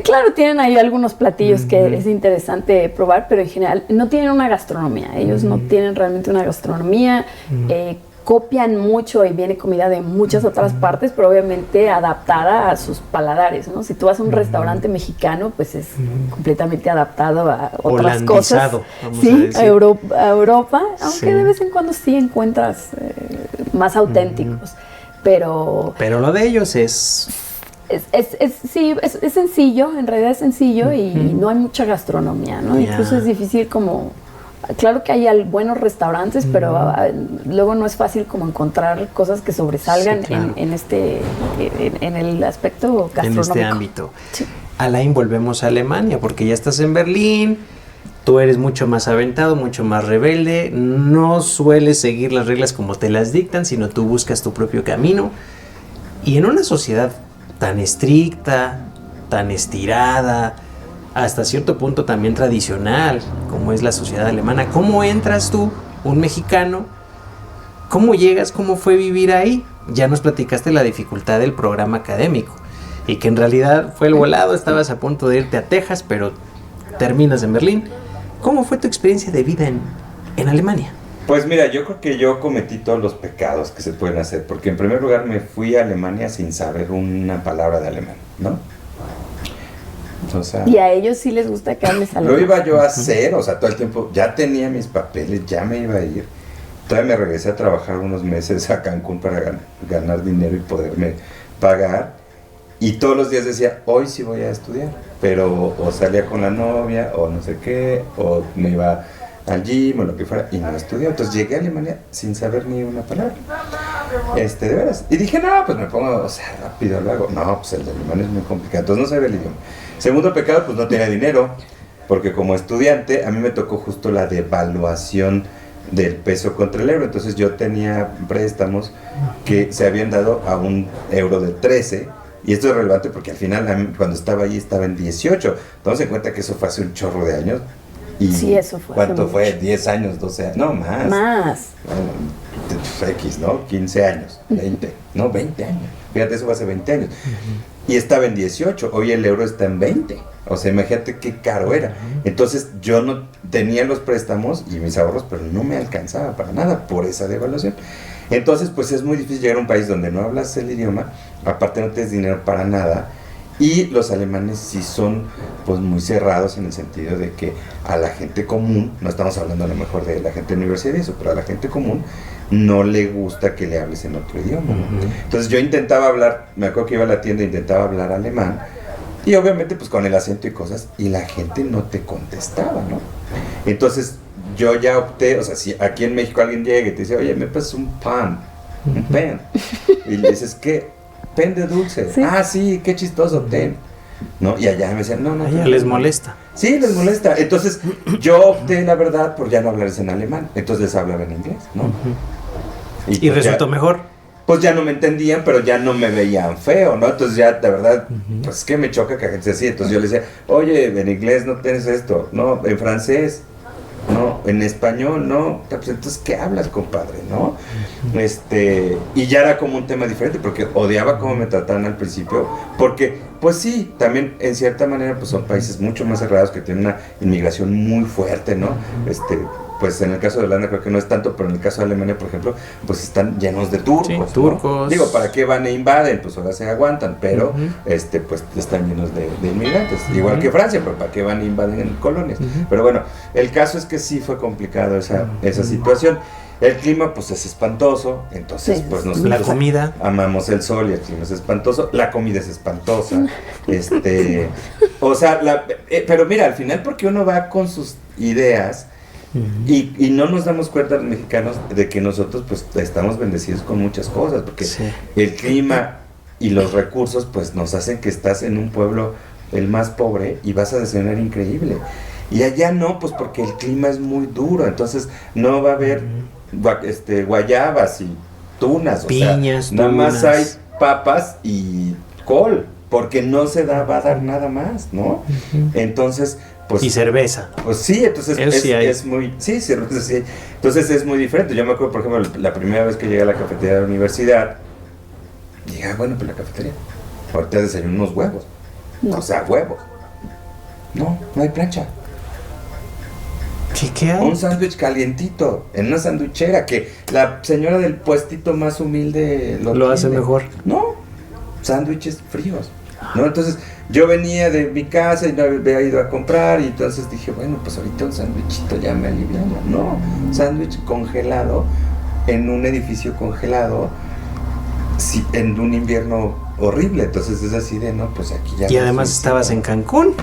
Speaker 1: Claro, tienen ahí algunos platillos que es interesante probar, pero en general no tienen una gastronomía. Ellos no tienen realmente una gastronomía. Copian mucho y viene comida de muchas otras partes, pero obviamente adaptada a sus paladares, ¿no? Si tú vas a un restaurante mexicano, pues es completamente adaptado a otras cosas. Sí, a Europa, aunque de vez en cuando sí encuentras más auténticos. Pero
Speaker 3: lo de ellos es
Speaker 1: sencillo, en realidad es sencillo y no hay mucha gastronomía, ¿no?
Speaker 3: Yeah.
Speaker 1: Incluso es difícil como... Claro que hay buenos restaurantes, pero luego no es fácil como encontrar cosas que sobresalgan
Speaker 3: claro.
Speaker 1: en el aspecto gastronómico.
Speaker 3: En este ámbito.
Speaker 1: Sí.
Speaker 3: Alain, volvemos a Alemania, porque ya estás en Berlín, tú eres mucho más aventado, mucho más rebelde, no sueles seguir las reglas como te las dictan, sino tú buscas tu propio camino. Y en una sociedad tan estricta, tan estirada, hasta cierto punto también tradicional, como es la sociedad alemana, ¿cómo entras tú, un mexicano? ¿Cómo llegas? ¿Cómo fue vivir ahí? Ya nos platicaste la dificultad del programa académico y que en realidad fue el volado, estabas a punto de irte a Texas, pero terminas en Berlín. ¿Cómo fue tu experiencia de vida en Alemania?
Speaker 2: Pues mira, yo creo que yo cometí todos los pecados que se pueden hacer, porque en primer lugar me fui a Alemania sin saber una palabra de alemán, ¿no? O sea,
Speaker 1: y a ellos sí les gusta que hables alemán.
Speaker 2: Lo iba yo a hacer, o sea, todo el tiempo, ya tenía mis papeles, ya me iba a ir. Todavía me regresé a trabajar unos meses a Cancún para ganar dinero y poderme pagar. Y todos los días decía, hoy sí voy a estudiar. Pero o salía con la novia, o no sé qué, o me iba al gym, o lo que fuera, y no estudié. Entonces llegué a Alemania sin saber ni una palabra. De veras. Y dije, no, pues me pongo, o sea, rápido lo hago. No, pues el de alemán es muy complicado. Entonces no sabía el idioma. Segundo pecado, pues no tenía dinero, porque como estudiante a mí me tocó justo la devaluación del peso contra el euro. Entonces yo tenía préstamos que se habían dado a un euro de 13, y esto es relevante porque al final cuando estaba ahí estaba en 18. Tomamos en cuenta que eso fue hace un chorro de años. Y
Speaker 1: sí, eso fue.
Speaker 2: ¿cuánto fue? 10 años, 12 años, no, más. Bueno, X, ¿no? 15 años, 20, no, 20 años. Fíjate, eso fue hace 20 años. Y estaba en 18, hoy el euro está en 20. O sea, imagínate qué caro era. Entonces yo no tenía los préstamos y mis ahorros, pero no me alcanzaba para nada por esa devaluación. Entonces, pues es muy difícil llegar a un país donde no hablas el idioma, aparte no tienes dinero para nada. Y los alemanes sí son pues muy cerrados en el sentido de que a la gente común, no estamos hablando a lo mejor de la gente de universidad y eso, pero a la gente común no le gusta que le hables en otro idioma, ¿no? Entonces yo intentaba hablar, me acuerdo que iba a la tienda e intentaba hablar alemán, y obviamente pues con el acento y cosas, y la gente no te contestaba, ¿no? Entonces yo ya opté, o sea, si aquí en México alguien llega y te dice, oye, me pasas un pan, Y le dices, ¿qué? Ten de dulce.
Speaker 1: Sí.
Speaker 2: Ah, sí, qué chistoso, ten. ¿No? Y allá me decían, no.
Speaker 3: Allá les molesta.
Speaker 2: Sí, les molesta. Entonces, yo opté, la verdad, por ya no hablarles en alemán. Entonces les hablaba en inglés, ¿no?
Speaker 3: Y
Speaker 2: pues
Speaker 3: resultó
Speaker 2: ya,
Speaker 3: mejor.
Speaker 2: pues ya no me entendían, pero ya no me veían feo, ¿no? Entonces ya, de verdad, pues es que me choca que la gente sea así. Entonces yo les decía, oye, en inglés no tienes esto, no, en francés, no, en español, no. Pues entonces, ¿qué hablas, compadre, no? Y ya era como un tema diferente, porque odiaba cómo me trataban al principio, porque, pues sí, también en cierta manera, pues son países mucho más cerrados que tienen una inmigración muy fuerte, ¿no? Pues en el caso de Holanda creo que no es tanto, pero en el caso de Alemania, por ejemplo, pues están llenos de turcos.
Speaker 3: Sí,
Speaker 2: ¿no?
Speaker 3: turcos.
Speaker 2: Digo, ¿para qué van e invaden? Pues ahora se aguantan, pero pues están llenos de inmigrantes. Igual que Francia, pero ¿para qué van e invaden en colonias? Pero bueno, el caso es que sí fue complicado esa situación. El clima pues es espantoso, entonces
Speaker 1: Sí.
Speaker 2: pues nosotros
Speaker 3: La comida.
Speaker 2: amamos el sol y el clima es espantoso, la comida es espantosa, o sea, pero mira, al final porque uno va con sus ideas y no nos damos cuenta los mexicanos de que nosotros pues estamos bendecidos con muchas cosas, porque
Speaker 3: Sí.
Speaker 2: el clima y los recursos pues nos hacen que estás en un pueblo el más pobre y vas a desayunar increíble. Y allá no, pues porque el clima es muy duro, entonces no va a haber guayabas y tunas,
Speaker 3: Piñas,
Speaker 2: o sea, nada más
Speaker 3: tunas.
Speaker 2: hay papas y col, porque no se va a dar nada más, ¿no? Entonces, pues...
Speaker 3: Y cerveza.
Speaker 2: Pues sí, entonces
Speaker 3: Eso sí hay.
Speaker 2: es muy... Sí, cerveza sí. Entonces es muy diferente. Yo me acuerdo, por ejemplo, la primera vez que llegué a la cafetería de la universidad, dije, bueno, pues la cafetería. Ahorita desayuno unos huevos.
Speaker 1: No.
Speaker 2: O sea, huevos. No hay plancha.
Speaker 3: ¿Qué hay?
Speaker 2: Un sándwich calientito, en una sandwichera, que la señora del puestito más humilde
Speaker 3: Lo hace
Speaker 2: tiene.
Speaker 3: mejor.
Speaker 2: No, sándwiches fríos, ¿no? Entonces, yo venía de mi casa y no había ido a comprar, y entonces dije, bueno, pues ahorita un sándwichito ya me aliviana. No, sándwich congelado, en un edificio congelado, sí, en un invierno horrible. Entonces es así de, no, pues aquí ya...
Speaker 3: Y
Speaker 2: no
Speaker 3: además
Speaker 2: soy-
Speaker 3: estabas en Cancún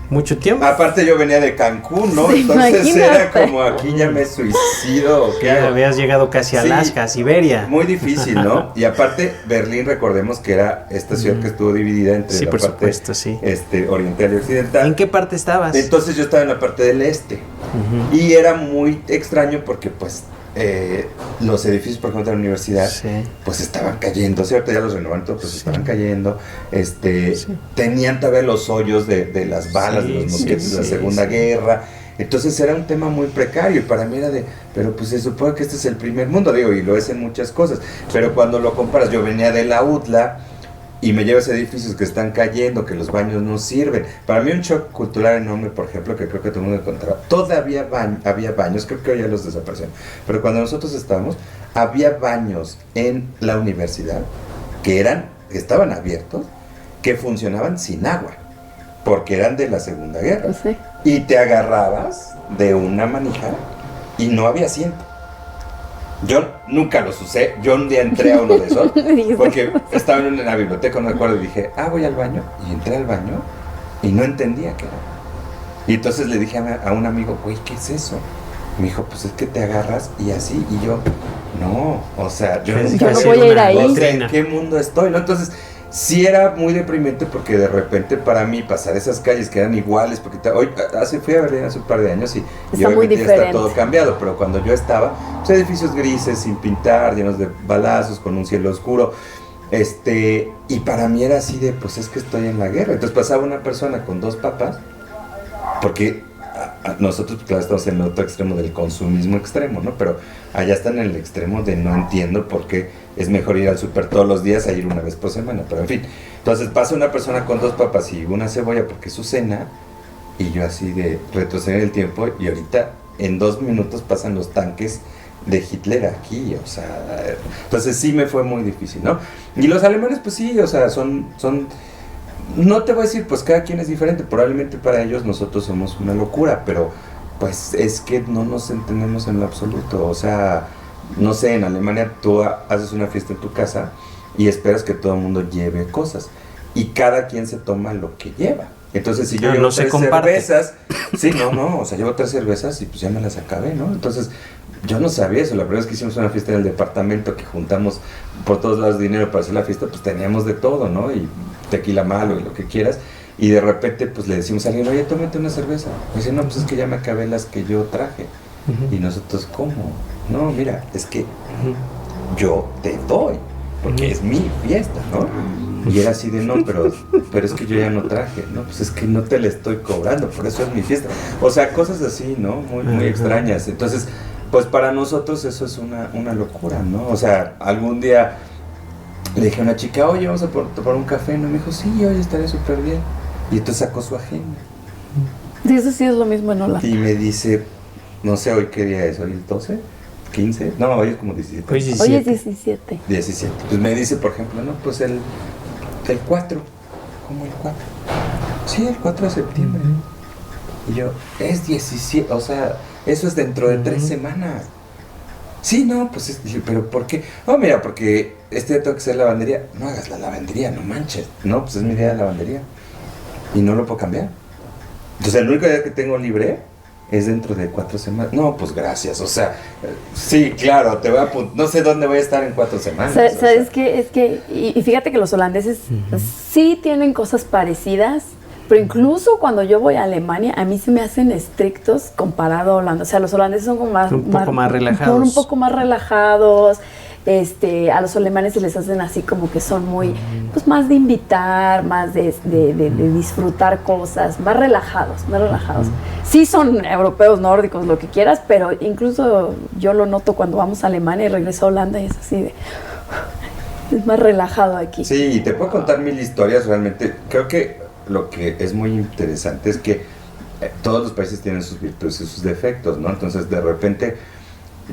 Speaker 3: mucho tiempo.
Speaker 2: Aparte yo venía de Cancún, ¿no?
Speaker 1: Sí,
Speaker 2: Entonces era
Speaker 1: imagínate.
Speaker 2: como aquí ya me suicido, ¿o qué
Speaker 3: Ya
Speaker 2: hago?
Speaker 3: habías llegado casi a
Speaker 2: Sí.
Speaker 3: Alaska, a Siberia.
Speaker 2: Muy difícil, ¿no? Y aparte Berlín, recordemos que era esta ciudad que estuvo dividida entre
Speaker 3: Sí,
Speaker 2: la
Speaker 3: por
Speaker 2: parte
Speaker 3: supuesto, sí.
Speaker 2: oriental y occidental.
Speaker 3: ¿En qué parte estabas?
Speaker 2: Entonces yo estaba en la parte del este.
Speaker 3: Ujú.
Speaker 2: Y era muy extraño porque pues los edificios, por ejemplo, de la universidad,
Speaker 3: Sí.
Speaker 2: pues estaban cayendo, ¿cierto? Ya los renovaron todos, pues
Speaker 3: Sí.
Speaker 2: estaban cayendo.
Speaker 3: Sí.
Speaker 2: Tenían todavía los hoyos de las balas,
Speaker 3: Sí,
Speaker 2: de los
Speaker 3: sí,
Speaker 2: mosquetes de la
Speaker 3: sí,
Speaker 2: Segunda
Speaker 3: sí.
Speaker 2: Guerra. Entonces era un tema muy precario y para mí era pero pues se supone que este es el primer mundo, digo, y lo es en muchas cosas. Pero cuando lo comparas, yo venía de la UTLA y me llevas a edificios que están cayendo, que los baños no sirven. Para mí un shock cultural enorme, por ejemplo, que creo que todo el mundo encontraba. Todavía había baños, creo que hoy ya los desaparecieron. Pero cuando nosotros estábamos, había baños en la universidad que estaban abiertos, que funcionaban sin agua, porque eran de la Segunda Guerra.
Speaker 1: Pues sí.
Speaker 2: Y te agarrabas de una manija y no había asiento. Yo nunca los usé, yo un día entré a uno de esos, porque estaba en una biblioteca, no recuerdo, y dije, voy al baño, y entré al baño, y no entendía qué era. Y entonces le dije a un amigo, güey, ¿qué es eso? Me dijo, pues es que te agarras y así, y yo, no, o sea, yo
Speaker 3: Pues,
Speaker 1: Yo no
Speaker 3: hacer
Speaker 1: voy a ir
Speaker 3: una
Speaker 1: ahí.
Speaker 2: o sea, ¿en
Speaker 3: doctrina.
Speaker 2: qué mundo estoy? ¿No? Entonces, sí era muy deprimente porque de repente para mí pasar esas calles que eran iguales, porque fui a Berlín hace un par de años y
Speaker 1: Está muy
Speaker 2: obviamente ya está
Speaker 1: diferente.
Speaker 2: todo cambiado, pero cuando yo estaba, pues edificios grises, sin pintar, llenos de balazos, con un cielo oscuro, y para mí era así de, pues es que estoy en la guerra. Entonces pasaba una persona con dos papas, porque nosotros, claro, estamos en el otro extremo del consumismo extremo, ¿no? Pero allá están en el extremo de no entiendo por qué es mejor ir al súper todos los días a ir una vez por semana, pero en fin. Entonces pasa una persona con dos papas y una cebolla porque es su cena, y yo así de retroceder el tiempo, y ahorita en 2 minutos pasan los tanques de Hitler aquí, o sea, entonces sí me fue muy difícil, ¿no? Y los alemanes, pues sí, o sea, son no te voy a decir, pues cada quien es diferente, probablemente para ellos nosotros somos una locura, pero pues es que no nos entendemos en lo absoluto, o sea, no sé, en Alemania tú haces una fiesta en tu casa y esperas que todo el mundo lleve cosas, y cada quien se toma lo que lleva. Entonces, si yo
Speaker 3: Ah,
Speaker 2: llevo
Speaker 3: no se
Speaker 2: 3
Speaker 3: comparte.
Speaker 2: cervezas, sí, no, o sea, llevo 3 cervezas y pues ya me las acabé, ¿no? Entonces, yo no sabía eso. La primera vez que hicimos una fiesta en el departamento, que juntamos por todos lados dinero para hacer la fiesta, pues teníamos de todo, ¿no? Y tequila malo y lo que quieras. Y de repente, pues le decimos a alguien, oye, tómate una cerveza. Y dice, no, pues es que ya me acabé las que yo traje. Y nosotros, ¿cómo? No, mira, es que yo te doy, porque es mi fiesta, ¿no? Y era así de, no, pero es que yo ya no traje, no, pues es que no te le estoy cobrando, por eso es mi fiesta. O sea, cosas así, ¿no? Muy extrañas. Entonces, pues para nosotros eso es una locura, ¿no? O sea, algún día le dije a una chica, oye, vamos a tomar un café, ¿no? Me dijo, sí, oye, estaría súper bien. Y entonces sacó su agenda.
Speaker 1: Sí, eso sí es lo mismo en Holanda.
Speaker 2: Y me dice, no sé, ¿hoy qué día es? ¿Hoy el 12? ¿15? No, hoy es como 17.
Speaker 3: Hoy es
Speaker 1: Hoy
Speaker 3: 17.
Speaker 1: es 17.
Speaker 2: 17. Pues me dice, por ejemplo, no, pues el 4. ¿Cómo el 4? Sí, el 4 de septiembre. Y yo, es 17, o sea, eso es dentro de 3 semanas. Sí, no, pues dije, pero ¿por qué? Oh, mira, porque este día tengo que hacer lavandería. No hagas la lavandería, no manches. No, pues es mi día de lavandería. Y no lo puedo cambiar. Entonces, el único día que tengo libre es dentro de 4 semanas. No, pues gracias, o sea, sí, claro, te voy a no sé dónde voy a estar en 4 semanas.
Speaker 1: ¿Sabes qué? Es que, y fíjate que los holandeses sí tienen cosas parecidas, pero incluso cuando yo voy a Alemania, a mí se me hacen estrictos comparado a Holanda. O sea, los holandeses son como
Speaker 3: Un poco más relajados.
Speaker 1: Son un poco más relajados. A los alemanes se les hacen así como que son muy, pues más de invitar, más de disfrutar cosas, más relajados. Sí son europeos, nórdicos, lo que quieras, pero incluso yo lo noto cuando vamos a Alemania y regreso a Holanda y es así de... Es más relajado aquí.
Speaker 2: Sí, y te puedo contar 1000 historias realmente. Creo que lo que es muy interesante es que todos los países tienen sus virtudes y sus defectos, ¿no? Entonces, de repente,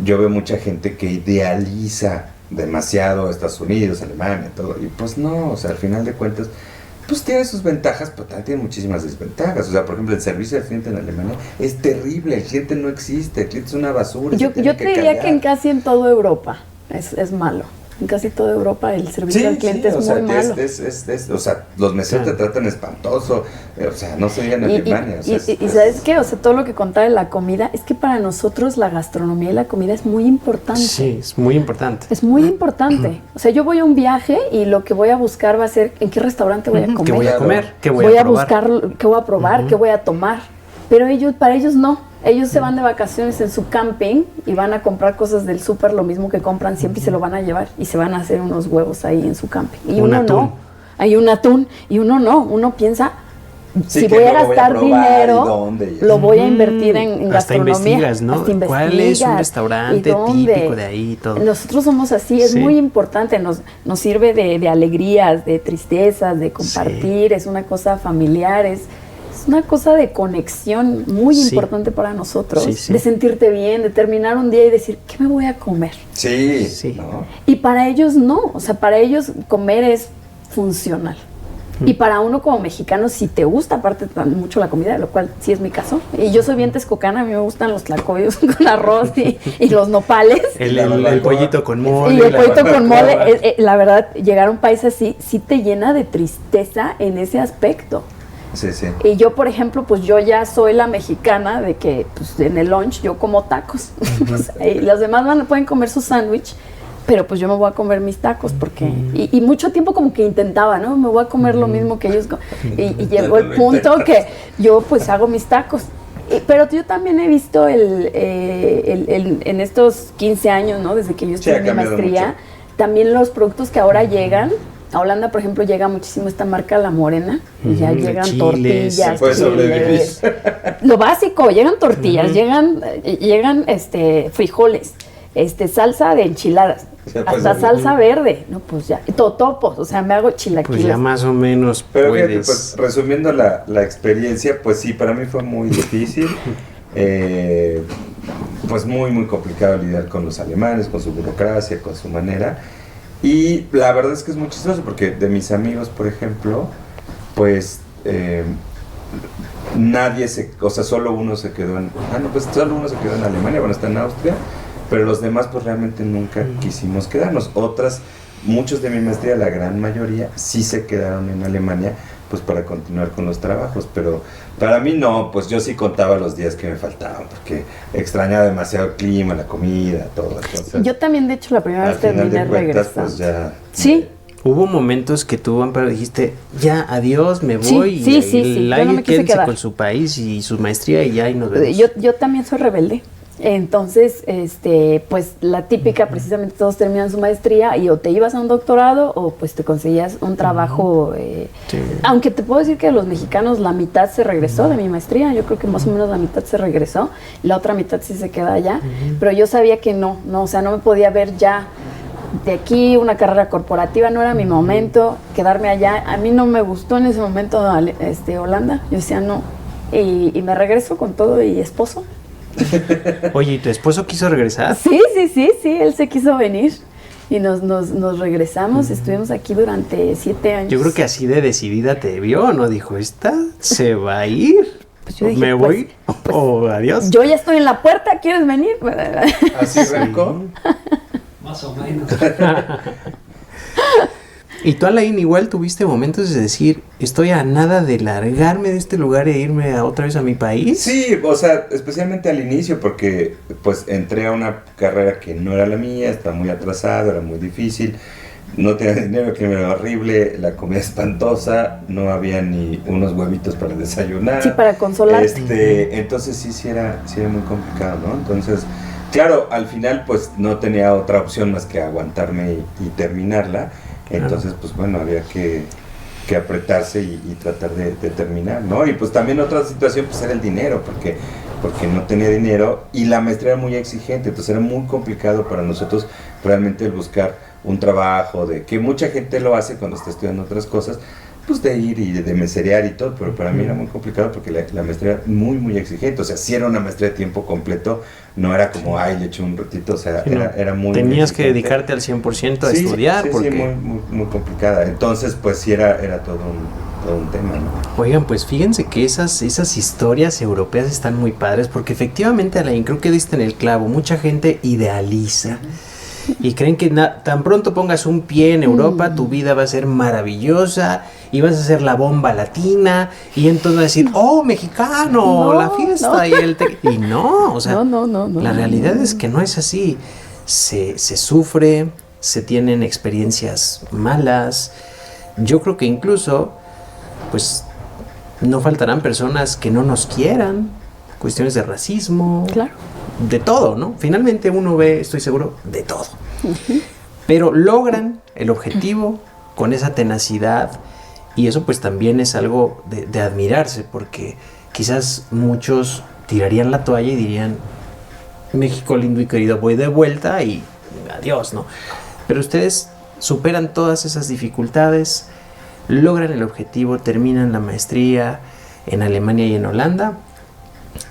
Speaker 2: yo veo mucha gente que idealiza demasiado Estados Unidos, Alemania, todo, y pues no, o sea, al final de cuentas, pues tiene sus ventajas, pero también tiene muchísimas desventajas. O sea, por ejemplo, el servicio al cliente en Alemania es terrible, el cliente no existe, el cliente es una basura.
Speaker 1: Yo te diría que en casi en toda Europa es malo. En casi toda Europa el servicio al cliente es muy malo.
Speaker 2: O sea, los meseros te tratan espantoso, o sea, no se digan en Alemania.
Speaker 1: Y ¿sabes qué? O sea, todo lo que contaba de la comida, es que para nosotros la gastronomía y la comida es muy importante.
Speaker 3: Sí, es muy importante.
Speaker 1: Es muy importante. O sea, yo voy a un viaje y lo que voy a buscar va a ser en qué restaurante voy a comer.
Speaker 3: ¿Qué voy a comer? ¿Qué voy
Speaker 1: a
Speaker 3: probar?
Speaker 1: buscar, qué voy a probar, qué voy a tomar. Pero para ellos no. Ellos se van de vacaciones en su camping y van a comprar cosas del súper, lo mismo que compran siempre, y se lo van a llevar y se van a hacer unos huevos ahí en su camping. Y uno no, hay un atún y uno no, uno piensa, si voy a gastar dinero, lo voy a invertir en gastronomía.
Speaker 3: Hasta investigas, ¿no? ¿Cuál es un restaurante típico de ahí y todo?
Speaker 1: Nosotros somos así, es muy importante, nos sirve de alegrías, de tristezas, de compartir, es una cosa familiar, es una cosa de conexión muy importante para nosotros, de sentirte bien, de terminar un día y decir, ¿qué me voy a comer?
Speaker 2: Sí. ¿No?
Speaker 1: Y para ellos no, o sea, para ellos comer es funcional. Y para uno como mexicano, si te gusta aparte mucho la comida, lo cual sí es mi caso, y yo soy bien texcocana, a mí me gustan los tlacoyos con arroz y los nopales.
Speaker 3: El pollito con mole.
Speaker 1: Y el pollito con mole, la verdad, llegar a un país así, sí te llena de tristeza en ese aspecto.
Speaker 2: Sí.
Speaker 1: Y yo, por ejemplo, pues yo ya soy la mexicana de que pues, en el lunch yo como tacos. Y los demás pueden comer su sándwich, pero pues yo me voy a comer mis tacos porque... Y mucho tiempo como que intentaba, ¿no? Me voy a comer lo mismo que ellos. Y llegó el punto que yo pues hago mis tacos. Pero yo también he visto en estos 15 años, ¿no? Desde que yo estudié mi maestría, mucho. También los productos que ahora llegan. A Holanda, por ejemplo, llega muchísimo esta marca La Morena y ya llegan chiles, tortillas. Lo básico, llegan tortillas, llegan frijoles, salsa de enchiladas, hasta salsa verde. No, pues ya, totopos, o sea, me hago chilaquiles.
Speaker 3: Pues ya más o menos.
Speaker 2: Pero fíjate, pues resumiendo la experiencia, pues sí, para mí fue muy difícil. Pues muy complicado lidiar con los alemanes, con su burocracia, con su manera. Y la verdad es que es muy chistoso porque de mis amigos, por ejemplo, pues solo uno se quedó solo uno se quedó en Alemania, bueno, está en Austria, pero los demás pues realmente nunca quisimos quedarnos. Muchos de mi maestría, la gran mayoría, sí se quedaron en Alemania pues para continuar con los trabajos, pero para mí no, pues yo sí contaba los días que me faltaban, porque extrañaba demasiado el clima, la comida, todo. Entonces,
Speaker 1: yo también, de hecho, la primera vez terminé regresando.
Speaker 2: Pues ya,
Speaker 1: sí.
Speaker 3: Hubo momentos que tú, Amparo, dijiste, ya, adiós, me voy,
Speaker 1: sí,
Speaker 3: y
Speaker 1: yo no me quise
Speaker 3: quédense
Speaker 1: quedar
Speaker 3: con su país y su maestría y ya, y nos vemos.
Speaker 1: Yo también soy rebelde. Entonces, pues la típica, precisamente todos terminan su maestría y o te ibas a un doctorado o pues te conseguías un trabajo.
Speaker 3: Sí.
Speaker 1: Aunque te puedo decir que de los mexicanos la mitad se regresó de mi maestría, yo creo que más o menos la mitad se regresó, la otra mitad sí se queda allá, pero yo sabía que no, o sea, no me podía ver ya de aquí una carrera corporativa, no era mi momento, quedarme allá. A mí no me gustó en ese momento Holanda, yo decía no, y me regreso con todo y esposo.
Speaker 3: Oye, ¿y tu esposo quiso regresar?
Speaker 1: Sí, él se quiso venir y nos regresamos, estuvimos aquí durante 7 años.
Speaker 3: Yo creo que así de decidida te vio, ¿no? Dijo, esta se va a ir,
Speaker 1: pues yo dije,
Speaker 3: me voy, o adiós.
Speaker 1: Yo ya estoy en la puerta, ¿quieres venir?
Speaker 2: así arrancó.
Speaker 4: Más o menos.
Speaker 3: Y tú, Alain, igual tuviste momentos de decir, estoy a nada de largarme de este lugar e irme otra vez a mi país.
Speaker 2: Sí, o sea, especialmente al inicio, porque pues entré a una carrera que no era la mía, estaba muy atrasado, era muy difícil, no tenía dinero, el clima era horrible, la comida espantosa, no había ni unos huevitos para desayunar.
Speaker 1: Sí, para consolarte.
Speaker 2: Entonces sí era muy complicado, ¿no? Entonces, claro, al final pues no tenía otra opción más que aguantarme y terminarla. Entonces, pues bueno, había que apretarse y tratar de terminar, ¿no? Y pues también otra situación pues era el dinero, porque no tenía dinero y la maestría era muy exigente, entonces era muy complicado para nosotros realmente el buscar un trabajo, de que mucha gente lo hace cuando está estudiando otras cosas, pues de ir y de meserear y todo, pero para mí era muy complicado porque la maestría era muy, muy exigente, o sea, si era una maestría de tiempo completo, no era como, ay, le echo un ratito, o sea, era muy...
Speaker 3: Tenías
Speaker 2: muy
Speaker 3: que dedicarte al 100% a estudiar, porque...
Speaker 2: Sí, muy complicada, entonces pues sí era todo un tema, ¿no?
Speaker 3: Oigan, pues fíjense que esas historias europeas están muy padres, porque efectivamente, Alain, creo que diste en el clavo, mucha gente idealiza. Y creen que tan pronto pongas un pie en Europa, tu vida va a ser maravillosa y vas a ser la bomba latina y entonces va a decir, oh, mexicano,
Speaker 1: No,
Speaker 3: la fiesta
Speaker 1: no.
Speaker 3: y no, o sea,
Speaker 1: No.
Speaker 3: la realidad es que no es así. Se sufre, se tienen experiencias malas. Yo creo que incluso, pues, no faltarán personas que no nos quieran, cuestiones de racismo.
Speaker 1: Claro.
Speaker 3: De todo, ¿no? Finalmente uno ve, estoy seguro, de todo. Pero logran el objetivo con esa tenacidad y eso pues también es algo de admirarse, porque quizás muchos tirarían la toalla y dirían, México lindo y querido, voy de vuelta y adiós, ¿no? Pero ustedes superan todas esas dificultades, logran el objetivo, terminan la maestría en Alemania y en Holanda.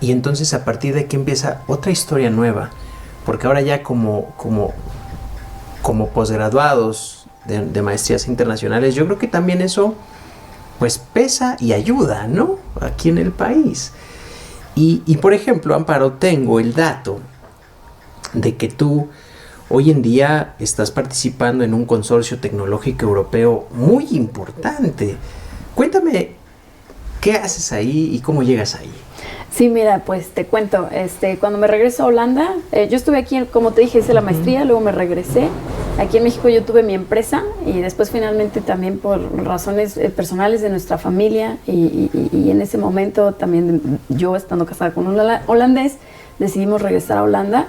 Speaker 3: Y entonces a partir de aquí empieza otra historia nueva, porque ahora ya como posgraduados de maestrías internacionales, yo creo que también eso pues pesa y ayuda, ¿no? Aquí en el país. Y por ejemplo, Amparo, tengo el dato de que tú hoy en día estás participando en un consorcio tecnológico europeo muy importante. Cuéntame, ¿qué haces ahí y cómo llegas ahí?
Speaker 1: Sí, mira, pues te cuento, cuando me regreso a Holanda, yo estuve aquí, como te dije, hice la maestría, luego me regresé. Aquí en México yo tuve mi empresa y después finalmente también por razones personales de nuestra familia y en ese momento también yo estando casada con un holandés, decidimos regresar a Holanda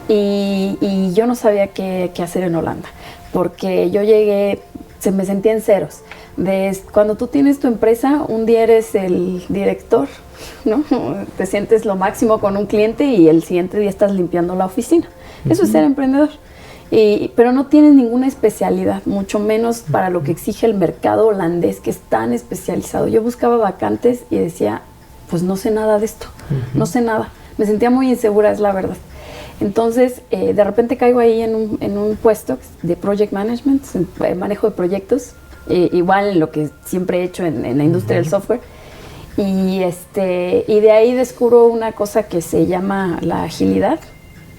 Speaker 1: y yo no sabía qué hacer en Holanda, porque yo llegué, me sentía en ceros. Cuando tú tienes tu empresa, un día eres el director, ¿no? Te sientes lo máximo con un cliente y el siguiente día estás limpiando la oficina. Eso es ser emprendedor. Pero no tienes ninguna especialidad, mucho menos para lo que exige el mercado holandés, que es tan especializado. Yo buscaba vacantes y decía, pues no sé nada de esto, no sé nada. Me sentía muy insegura, es la verdad. Entonces, de repente caigo ahí en un puesto de project management, manejo de proyectos, igual en lo que siempre he hecho en la industria del software. Y de ahí descubro una cosa que se llama la agilidad,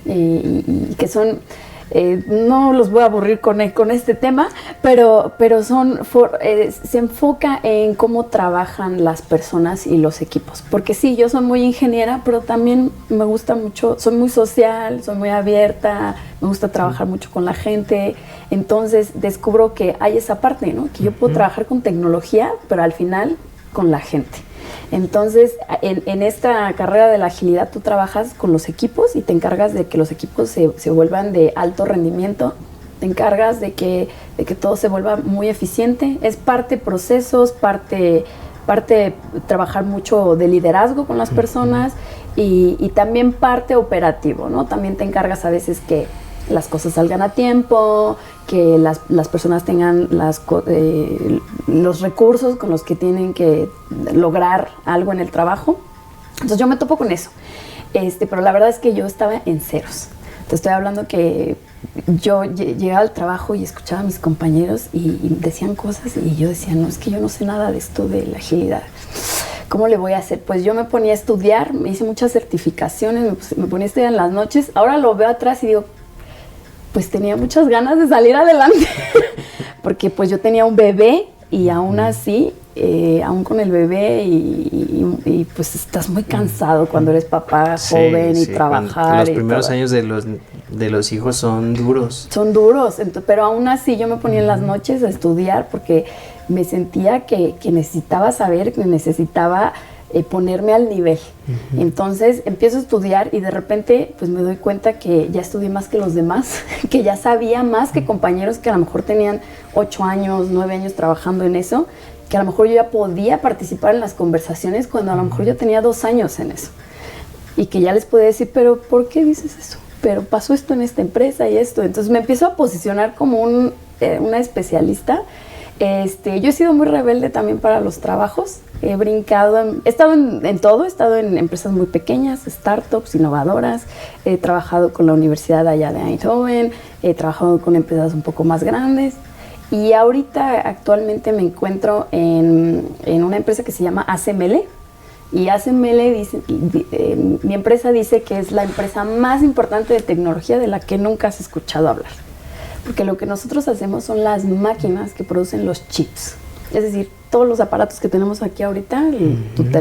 Speaker 1: y que son No los voy a aburrir con este tema, pero se enfoca en cómo trabajan las personas y los equipos. Porque sí, yo soy muy ingeniera, pero también me gusta mucho, soy muy social, soy muy abierta, me gusta trabajar mucho con la gente. Entonces descubro que hay esa parte, ¿no? Que yo puedo trabajar con tecnología, pero al final con la gente. Entonces, en esta carrera de la agilidad tú trabajas con los equipos y te encargas de que los equipos se vuelvan de alto rendimiento, te encargas de que todo se vuelva muy eficiente, es parte procesos, parte trabajar mucho de liderazgo con las personas y también parte operativo, ¿no? También te encargas a veces que las cosas salgan a tiempo, que las personas tengan los recursos con los que tienen que lograr algo en el trabajo. Entonces yo me topo con eso. Pero la verdad es que yo estaba en ceros. Te estoy hablando que yo llegaba al trabajo y escuchaba a mis compañeros y decían cosas y yo decía, no, es que yo no sé nada de esto de la agilidad. ¿Cómo le voy a hacer? Pues yo me ponía a estudiar, me hice muchas certificaciones, me ponía a estudiar en las noches. Ahora lo veo atrás y digo, pues tenía muchas ganas de salir adelante, porque pues yo tenía un bebé y aún así, aún con el bebé y pues estás muy cansado cuando eres papá joven y trabajar.
Speaker 3: Los primeros años de los hijos son duros.
Speaker 1: Son duros, pero aún así yo me ponía en las noches a estudiar porque me sentía que necesitaba saber, que necesitaba ponerme al nivel. Entonces empiezo a estudiar y de repente pues me doy cuenta que ya estudié más que los demás, que ya sabía más que compañeros que a lo mejor tenían 8 años, 9 años trabajando en eso, que a lo mejor yo ya podía participar en las conversaciones cuando a lo mejor yo tenía 2 años en eso. Y que ya les podía decir, pero ¿por qué dices eso? Pero pasó esto en esta empresa y esto. Entonces me empiezo a posicionar como una especialista. Yo he sido muy rebelde también para los trabajos. He brincado, he estado en todo, he estado en empresas muy pequeñas, startups, innovadoras. He trabajado con la Universidad allá de Eindhoven, he trabajado con empresas un poco más grandes. Y ahorita actualmente me encuentro en una empresa que se llama ACML. Y ACML dice, mi empresa dice que es la empresa más importante de tecnología de la que nunca has escuchado hablar. Porque lo que nosotros hacemos son las máquinas que producen los chips. Es decir, todos los aparatos que tenemos aquí ahorita,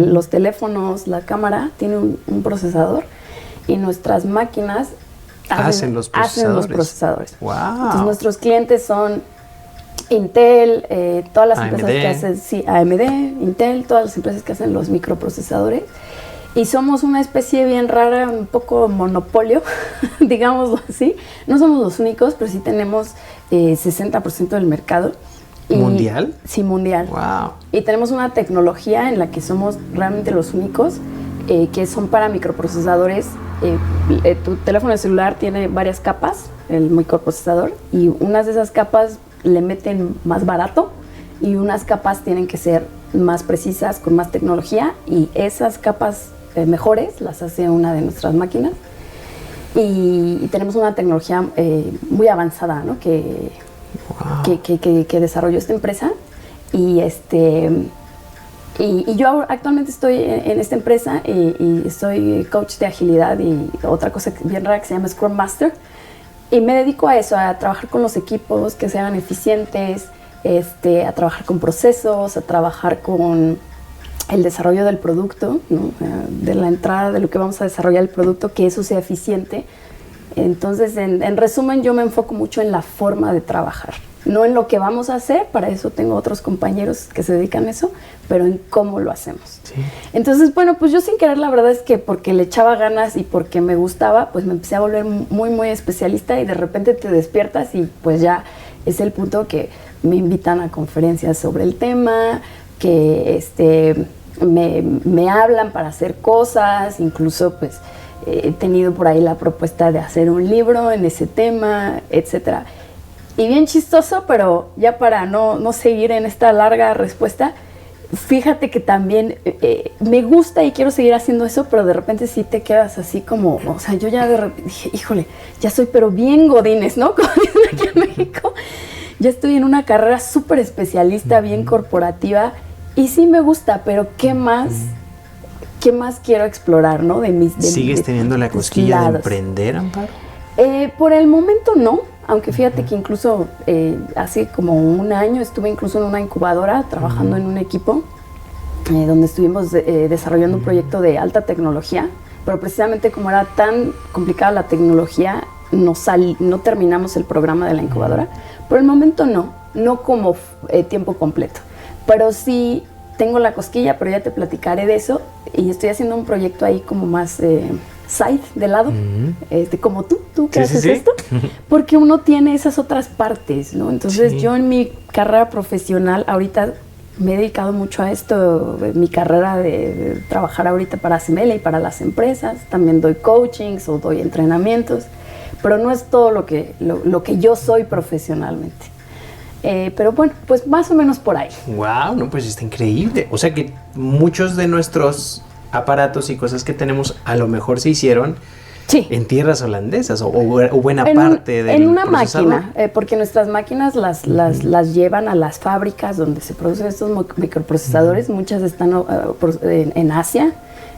Speaker 1: los teléfonos, la cámara, tiene un procesador y nuestras máquinas hacen los procesadores.
Speaker 3: Wow.
Speaker 1: Entonces nuestros clientes son Intel, todas las empresas que hacen, AMD, Intel, todas las empresas que hacen los microprocesadores. Y somos una especie bien rara, un poco monopolio, digámoslo así. No somos los únicos, pero sí tenemos 60% del mercado.
Speaker 3: ¿Mundial?
Speaker 1: Sí, mundial.
Speaker 3: Wow.
Speaker 1: Y tenemos una tecnología en la que somos realmente los únicos, que son para microprocesadores. Tu teléfono celular tiene varias capas, el microprocesador, y unas de esas capas le meten más barato y unas capas tienen que ser más precisas, con más tecnología, y esas capas mejores las hace una de nuestras máquinas. Y tenemos una tecnología muy avanzada, ¿no? que desarrolló esta empresa. Y yo actualmente estoy en esta empresa y soy coach de agilidad y otra cosa bien rara que se llama Scrum Master. Y me dedico a eso, a trabajar con los equipos que sean eficientes, a trabajar con procesos, a trabajar con el desarrollo del producto, ¿no? De la entrada de lo que vamos a desarrollar el producto, que eso sea eficiente. Entonces, en resumen, yo me enfoco mucho en la forma de trabajar, no en lo que vamos a hacer, para eso tengo otros compañeros que se dedican a eso, pero en cómo lo hacemos. Sí. Entonces, bueno, pues yo sin querer, la verdad es que porque le echaba ganas y porque me gustaba, pues me empecé a volver muy, muy especialista y de repente te despiertas y pues ya es el punto que me invitan a conferencias sobre el tema, que me hablan para hacer cosas, incluso pues he tenido por ahí la propuesta de hacer un libro en ese tema, etcétera. Y bien chistoso, pero ya para no seguir en esta larga respuesta, fíjate que también me gusta y quiero seguir haciendo eso, pero de repente sí te quedas así como, o sea, yo ya de repente dije, híjole, ya soy pero bien godines, ¿no? Como dicen aquí en México. Ya estoy en una carrera súper especialista, bien corporativa, y sí me gusta, pero ¿qué más quiero explorar, ¿no?
Speaker 3: ¿Sigues teniendo la cosquilla de emprender, Amparo?
Speaker 1: Por el momento no, aunque fíjate que incluso hace como un año estuve incluso en una incubadora trabajando en un equipo donde estuvimos desarrollando un proyecto de alta tecnología, pero precisamente como era tan complicada la tecnología, no terminamos el programa de la incubadora. Por el momento no como tiempo completo, pero sí tengo la cosquilla, pero ya te platicaré de eso, y estoy haciendo un proyecto ahí como más side, de lado, como tú que haces esto, porque uno tiene esas otras partes, ¿no? Entonces yo en mi carrera profesional ahorita me he dedicado mucho a esto, mi carrera de trabajar ahorita para CEMELA y para las empresas, también doy coachings o doy entrenamientos, pero no es todo lo que yo soy profesionalmente. Pero bueno, pues más o menos por ahí.
Speaker 3: Wow, no, pues está increíble. O sea que muchos de nuestros aparatos y cosas que tenemos a lo mejor se hicieron en tierras holandesas o buena parte del
Speaker 1: en una
Speaker 3: procesador.
Speaker 1: máquina, porque nuestras máquinas las llevan a las fábricas donde se producen estos microprocesadores. Muchas están en Asia.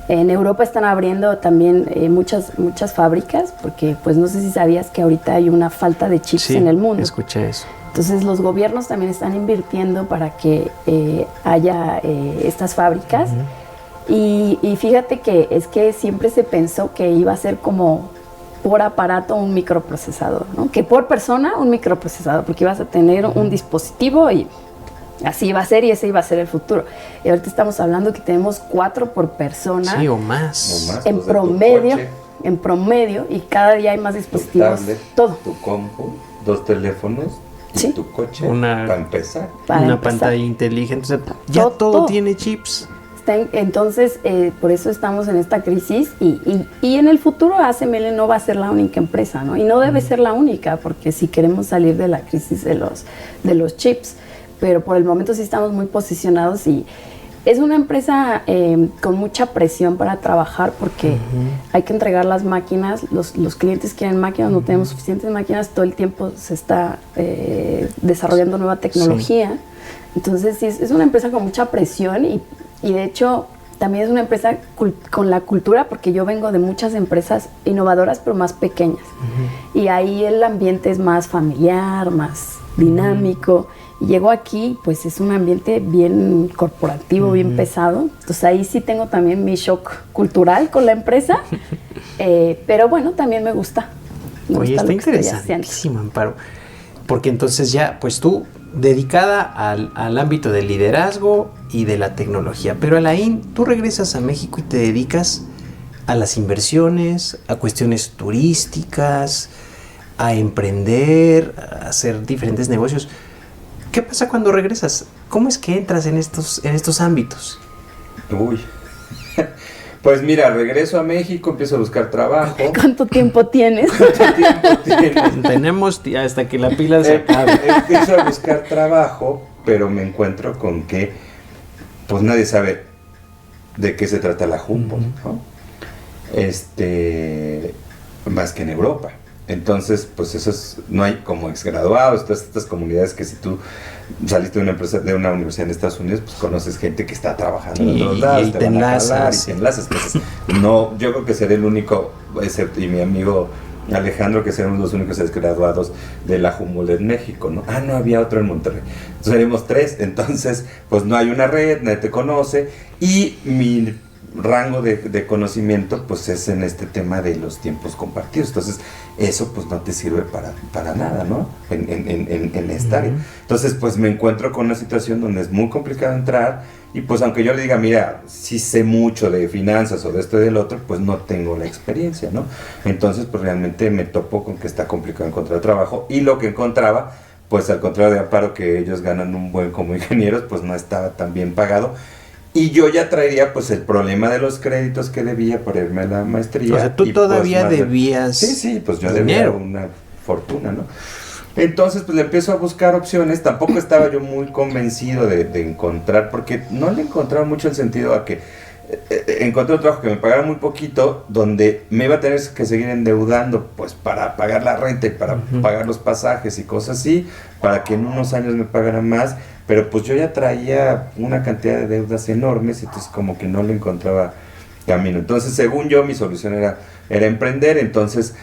Speaker 1: En Europa están abriendo también muchas fábricas, porque pues no sé si sabías que ahorita hay una falta de chips en el mundo.
Speaker 3: Escuché eso.
Speaker 1: Entonces los gobiernos también están invirtiendo para que haya estas fábricas. Y fíjate que es que siempre se pensó que iba a ser como por aparato un microprocesador, ¿no? Que por persona un microprocesador, porque ibas a tener un dispositivo y así iba a ser, y ese iba a ser el futuro. Y ahorita estamos hablando que tenemos 4 por persona.
Speaker 3: Sí, o más.
Speaker 1: En promedio, y cada día hay más dispositivos.
Speaker 2: Tu tablet,
Speaker 1: todo.
Speaker 2: tu compu, 2 teléfonos y tu coche, para empezar.
Speaker 3: Una pantalla inteligente. O sea, ya todo tiene chips.
Speaker 1: Entonces, por eso estamos en esta crisis, y en el futuro ASML no va a ser la única empresa, ¿no? Y no debe ser la única, porque si queremos salir de la crisis de los chips, pero por el momento sí estamos muy posicionados, y es una empresa con mucha presión para trabajar, porque hay que entregar las máquinas, los clientes quieren máquinas, no tenemos suficientes máquinas, todo el tiempo se está desarrollando nueva tecnología. Entonces sí, es una empresa con mucha presión, y de hecho también es una empresa con la cultura, porque yo vengo de muchas empresas innovadoras pero más pequeñas, y ahí el ambiente es más familiar, más dinámico, y llego aquí, pues es un ambiente bien corporativo, bien pesado. Entonces ahí sí tengo también mi shock cultural con la empresa, pero bueno, también me gusta.
Speaker 3: Oye, está interesantísimo, Amparo, porque entonces ya, pues tú dedicada al ámbito del liderazgo y de la tecnología, pero Alain, tú regresas a México y te dedicas a las inversiones, a cuestiones turísticas, a emprender, a hacer diferentes negocios. ¿Qué pasa cuando regresas? ¿Cómo es que entras en estos ámbitos?
Speaker 2: Uy, pues mira, regreso a México, empiezo a buscar trabajo.
Speaker 1: ¿Cuánto tiempo tienes?
Speaker 3: Tenemos hasta que la pila se acabe.
Speaker 2: Empiezo a buscar trabajo, pero me encuentro con que pues nadie sabe de qué se trata la Humboldt, ¿no? Más que en Europa. Entonces, pues eso no hay como exgraduados, todas estas comunidades que si tú saliste de una empresa, de una universidad en Estados Unidos, pues conoces gente que está trabajando en otros lados,
Speaker 3: te enlazas.
Speaker 2: y te enlazas. Entonces, no, yo creo que seré el único, excepto, y mi amigo Alejandro, que seremos los únicos graduados de la Humboldt en México, ¿no? No había otro en Monterrey. Entonces seremos 3, entonces, pues no hay una red, nadie te conoce, y mi rango de conocimiento pues es en este tema de los tiempos compartidos. Entonces eso pues no te sirve para nada, ¿no? En esta área. Entonces pues me encuentro con una situación donde es muy complicado entrar, y pues aunque yo le diga, mira, sí sé mucho de finanzas o de esto y del otro, pues no tengo la experiencia, ¿no? Entonces pues realmente me topo con que está complicado encontrar trabajo, y lo que encontraba, pues al contrario de Amparo, que ellos ganan un buen como ingenieros, pues no estaba tan bien pagado. Y yo ya traería pues el problema de los créditos que debía para irme a la maestría.
Speaker 3: O sea, tú todavía debías
Speaker 2: Sí, pues yo
Speaker 3: dinero.
Speaker 2: debía una fortuna, ¿no? Entonces pues le empiezo a buscar opciones. Tampoco estaba yo muy convencido de encontrar, porque no le encontraba mucho el sentido a que encontré un trabajo que me pagara muy poquito, donde me iba a tener que seguir endeudando pues para pagar la renta y para pagar los pasajes y cosas así, para que en unos años me pagaran más. Pero pues yo ya traía una cantidad de deudas enormes, entonces como que no le encontraba camino. Entonces, según yo, mi solución era emprender. Entonces,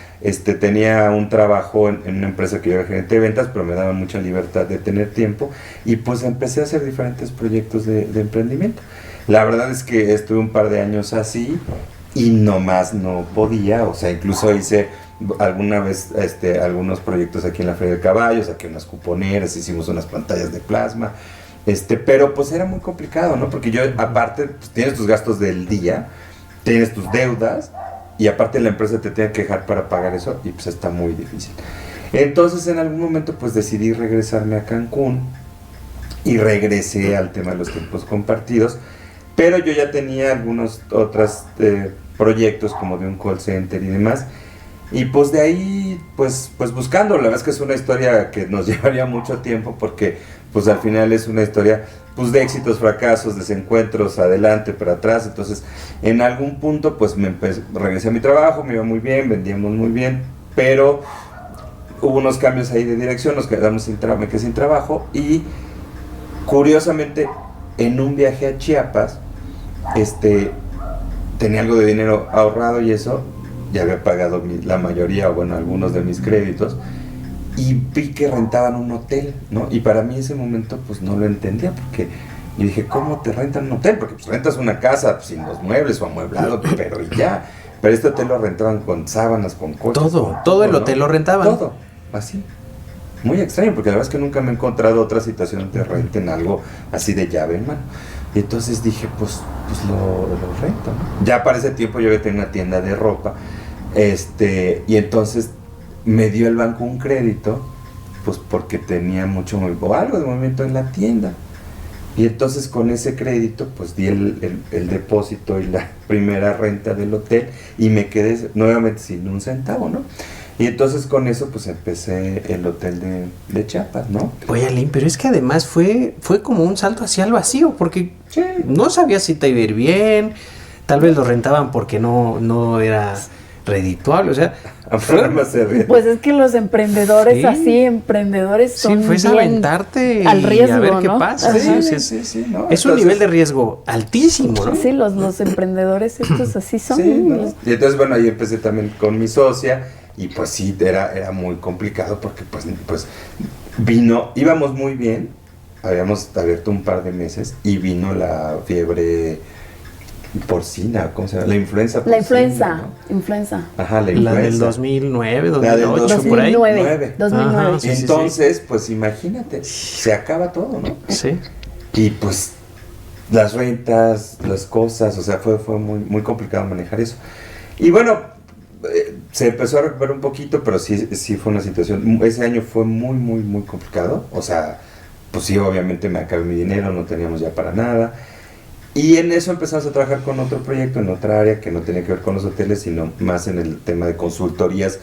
Speaker 2: tenía un trabajo en una empresa que yo era gerente de ventas, pero me daba mucha libertad de tener tiempo, y pues empecé a hacer diferentes proyectos de emprendimiento. La verdad es que estuve un par de años así y nomás no podía, o sea, incluso hice alguna vez algunos proyectos aquí en la Feria de Caballos, saqué unas cuponeras, hicimos unas pantallas de plasma, pero pues era muy complicado, ¿no? Porque yo, aparte, pues, tienes tus gastos del día, tienes tus deudas, y aparte la empresa te tiene que dejar para pagar eso, y pues está muy difícil. Entonces, en algún momento, pues decidí regresarme a Cancún, y regresé al tema de los tiempos compartidos, pero yo ya tenía algunos otros proyectos, como de un call center y demás, y pues de ahí, pues buscando. La verdad es que es una historia que nos llevaría mucho tiempo, porque pues al final es una historia pues de éxitos, fracasos, desencuentros, adelante, para atrás. Entonces, en algún punto pues regresé a mi trabajo, me iba muy bien, vendíamos muy bien, pero hubo unos cambios ahí de dirección, me quedé sin trabajo, y curiosamente, en un viaje a Chiapas, tenía algo de dinero ahorrado, y eso, ya había pagado la mayoría, o bueno, algunos de mis créditos, y vi que rentaban un hotel, ¿no? Y para mí ese momento pues no lo entendía, porque yo dije, ¿cómo te rentan un hotel? Porque pues rentas una casa pues, sin los muebles o amueblado, pero y ya. Pero este hotel lo rentaban con sábanas, con coches.
Speaker 3: Todo el hotel, ¿no? Lo rentaban.
Speaker 2: Todo, así. Muy extraño, porque la verdad es que nunca me he encontrado otra situación donde renten algo así de llave en mano. Y entonces dije, pues lo rento, ¿no? Ya para ese tiempo yo había tenido una tienda de ropa, y entonces me dio el banco un crédito, pues porque tenía o algo de movimiento en la tienda. Y entonces con ese crédito, pues di el depósito y la primera renta del hotel, y me quedé nuevamente sin un centavo, ¿no? Y entonces con eso pues empecé el hotel de Chiapas, ¿no?
Speaker 3: Oye, Aline, pero es que además fue como un salto hacia el vacío, porque sí, no sabías si te iba a ir bien, tal vez lo rentaban porque no era redituable, o sea...
Speaker 1: Pues es que los emprendedores,
Speaker 3: sí,
Speaker 1: así, emprendedores son
Speaker 3: sí, fues a aventarte
Speaker 1: al riesgo,
Speaker 3: y a ver qué
Speaker 1: ¿no?
Speaker 3: pasa.
Speaker 2: Sí, ¿no?
Speaker 3: Es un nivel de riesgo altísimo, ¿no?
Speaker 1: Sí, los emprendedores estos así son.
Speaker 2: Sí, ¿no? Y entonces, bueno, ahí empecé también con mi socia, y pues sí, era muy complicado, porque pues íbamos muy bien, habíamos abierto un par de meses, y vino la fiebre porcina, ¿cómo se llama? La influenza porcina.
Speaker 1: La influenza,
Speaker 2: ¿no?
Speaker 1: influenza.
Speaker 2: Ajá, la influenza.
Speaker 3: La del 2009,
Speaker 2: La del
Speaker 3: 2008, por ahí.
Speaker 1: 2009.
Speaker 3: Ajá, sí,
Speaker 2: entonces, pues imagínate, se acaba todo, ¿no?
Speaker 3: Sí.
Speaker 2: Y pues las rentas, las cosas, o sea, fue muy, muy complicado manejar eso. Y bueno, se empezó a recuperar un poquito, pero sí fue una situación, ese año fue muy, muy, muy complicado. O sea, pues sí, obviamente me acabé mi dinero, no teníamos ya para nada. Y en eso empezamos a trabajar con otro proyecto en otra área que no tenía que ver con los hoteles, sino más en el tema de consultorías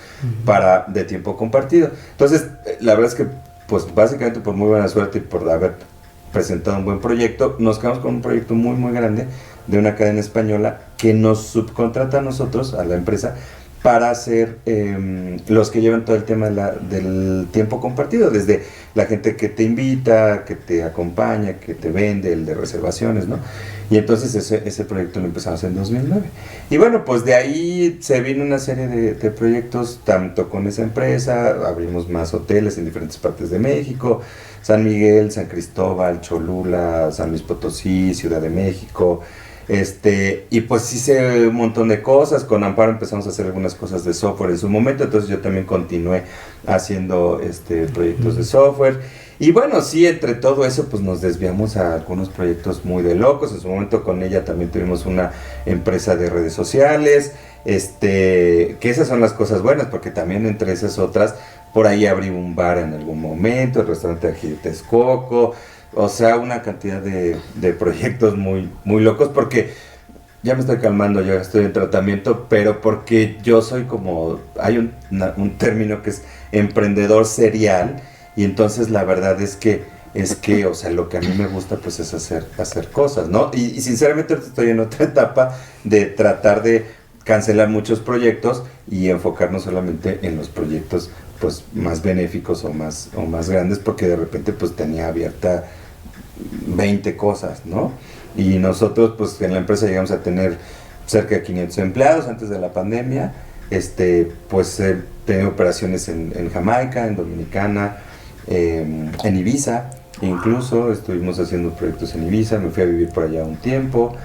Speaker 2: de tiempo compartido. Entonces, la verdad es que, pues básicamente por muy buena suerte y por haber presentado un buen proyecto, nos quedamos con un proyecto muy, muy grande de una cadena española que nos subcontrata a nosotros, a la empresa, para ser los que llevan todo el tema del tiempo compartido, desde la gente que te invita, que te acompaña, que te vende, el de reservaciones, ¿no? Y entonces ese proyecto lo empezamos en 2009. Y bueno, pues de ahí se vino una serie de proyectos, tanto con esa empresa, abrimos más hoteles en diferentes partes de México, San Miguel, San Cristóbal, Cholula, San Luis Potosí, Ciudad de México. Y pues hice un montón de cosas. Con Amparo empezamos a hacer algunas cosas de software en su momento, entonces yo también continué haciendo proyectos de software. Y bueno, sí, entre todo eso pues nos desviamos a algunos proyectos muy de locos. En su momento con ella también tuvimos una empresa de redes sociales, que esas son las cosas buenas, porque también entre esas otras, por ahí abrí un bar en algún momento, el restaurante de Texcoco. O sea, una cantidad de proyectos muy, muy locos, porque ya me estoy calmando, yo estoy en tratamiento, pero porque yo soy hay un término que es emprendedor serial, y entonces la verdad es que, o sea, lo que a mí me gusta pues es hacer cosas, ¿no? Y sinceramente estoy en otra etapa de tratar de cancelar muchos proyectos y enfocarnos solamente en los proyectos pues más benéficos o más grandes, porque de repente pues tenía abierta 20 cosas, ¿no? Y nosotros pues en la empresa llegamos a tener cerca de 500 empleados antes de la pandemia. Pues tengo operaciones en Jamaica, en Dominicana, en Ibiza, incluso estuvimos haciendo proyectos en Ibiza, me fui a vivir por allá un tiempo.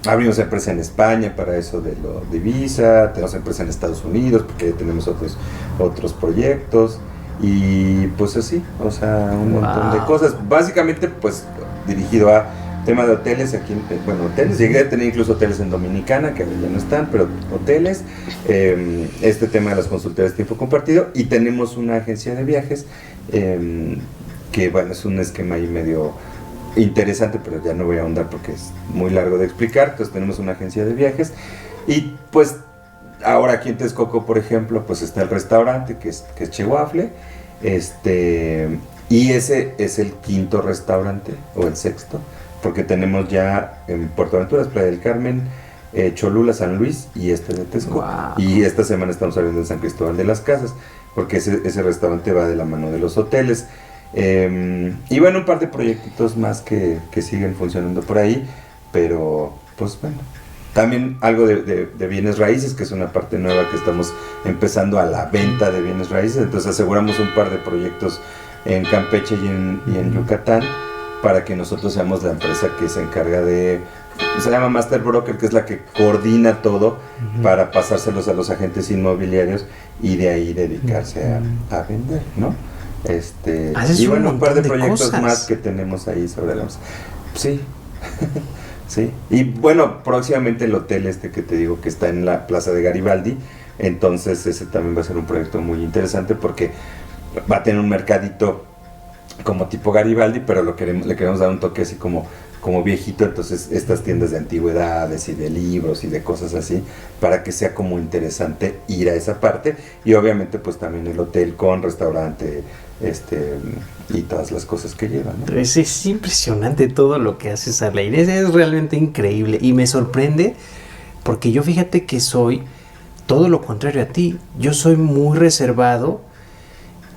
Speaker 2: Abrimos empresa en España para eso de Ibiza, tenemos empresa en Estados Unidos porque tenemos otros proyectos y pues así, o sea, un montón de cosas, básicamente pues dirigido a tema de hoteles aquí, hoteles, llegué a tener incluso hoteles en Dominicana que ya no están, pero hoteles, este tema de las consultorías de tiempo compartido, y tenemos una agencia de viajes que bueno, es un esquema ahí medio interesante, pero ya no voy a ahondar porque es muy largo de explicar. Entonces tenemos una agencia de viajes y pues ahora aquí en Texcoco, por ejemplo, pues está el restaurante que es Chewafle, y ese es el quinto restaurante o el sexto, porque tenemos ya en Puerto Aventuras, Playa del Carmen, Cholula, San Luis y de Texcoco.
Speaker 3: Wow.
Speaker 2: Y esta semana estamos abriendo en San Cristóbal de las Casas, porque ese restaurante va de la mano de los hoteles. Y bueno, un par de proyectitos más que siguen funcionando por ahí, pero pues bueno, también algo de bienes raíces, que es una parte nueva que estamos empezando a la venta de bienes raíces. Entonces aseguramos un par de proyectos en Campeche y en Yucatán, para que nosotros seamos la empresa que se encarga se llama Master Broker, que es la que coordina todo para pasárselos a los agentes inmobiliarios y de ahí dedicarse a vender, ¿no? Y bueno, un par de proyectos más que tenemos ahí sobre la mesa. Sí, sí. Y bueno, próximamente el hotel que te digo que está en la Plaza de Garibaldi, entonces ese también va a ser un proyecto muy interesante porque va a tener un mercadito como tipo Garibaldi, pero le queremos dar un toque así como viejito, entonces estas tiendas de antigüedades y de libros y de cosas así, para que sea como interesante ir a esa parte, y obviamente pues también el hotel con restaurante, y todas las cosas que llevan, ¿no?
Speaker 3: Es impresionante todo lo que haces, Arley, es realmente increíble y me sorprende porque yo fíjate que soy todo lo contrario a ti, yo soy muy reservado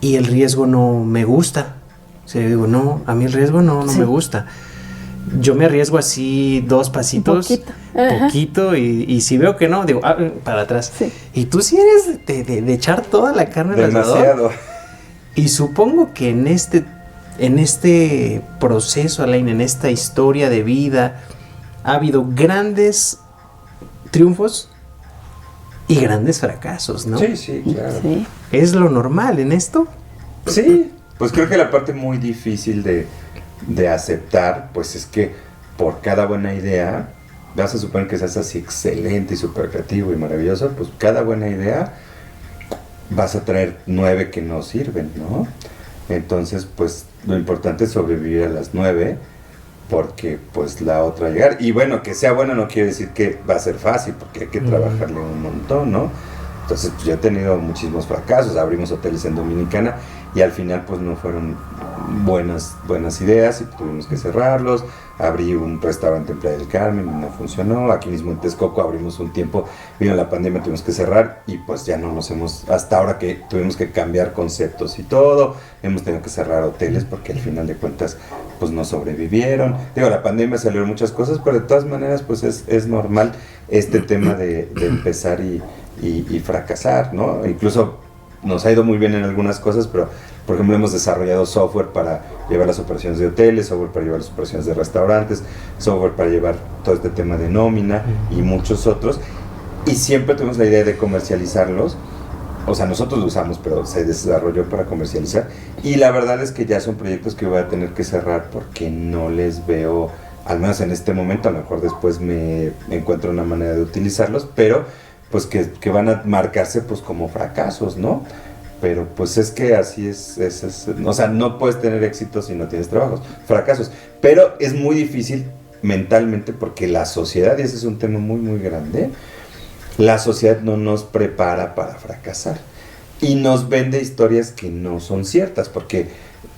Speaker 3: y el riesgo no me gusta. O sea, yo digo, no, a mí el riesgo no me gusta. Yo me arriesgo así 2 pasitos, poquito, y si veo que no, digo, para atrás. Sí. Y tú sí eres de echar toda la carne al asador.
Speaker 2: Demasiado.
Speaker 3: Y supongo que en este proceso, Alain, en esta historia de vida, ha habido grandes triunfos y grandes fracasos, ¿no?
Speaker 2: Sí, claro. Sí.
Speaker 3: ¿Es lo normal en esto?
Speaker 2: Sí. Pues creo que la parte muy difícil de aceptar, pues es que por cada buena idea, vas a suponer que seas así excelente y súper creativo y maravilloso, pues cada buena idea vas a traer 9 que no sirven, ¿no? Entonces, pues lo importante es sobrevivir a las 9, porque pues la otra va a llegar. Y bueno, que sea buena no quiere decir que va a ser fácil, porque hay que trabajarle un montón, ¿no? Entonces, pues, yo he tenido muchísimos fracasos, abrimos hoteles en Dominicana y al final pues no fueron buenas ideas y tuvimos que cerrarlos. Abrí un restaurante en Playa del Carmen y no funcionó. Aquí mismo en Texcoco abrimos un tiempo, vino la pandemia, tuvimos que cerrar y pues ya no hasta ahora que tuvimos que cambiar conceptos y todo, hemos tenido que cerrar hoteles porque al final de cuentas pues no sobrevivieron. Digo, la pandemia salieron muchas cosas, pero de todas maneras pues es normal este tema de empezar y fracasar, ¿no? Incluso nos ha ido muy bien en algunas cosas, pero por ejemplo hemos desarrollado software para llevar las operaciones de hoteles, software para llevar las operaciones de restaurantes, software para llevar todo este tema de nómina y muchos otros, y siempre tuvimos la idea de comercializarlos. O sea, nosotros lo usamos, pero se desarrolló para comercializar, y la verdad es que ya son proyectos que voy a tener que cerrar porque no les veo, al menos en este momento, a lo mejor después me encuentro una manera de utilizarlos, pero pues que van a marcarse pues como fracasos, ¿no? Pero pues es que así es, o sea, no puedes tener éxito si no tienes fracasos, pero es muy difícil mentalmente porque la sociedad, y ese es un tema muy muy grande, la sociedad no nos prepara para fracasar y nos vende historias que no son ciertas, porque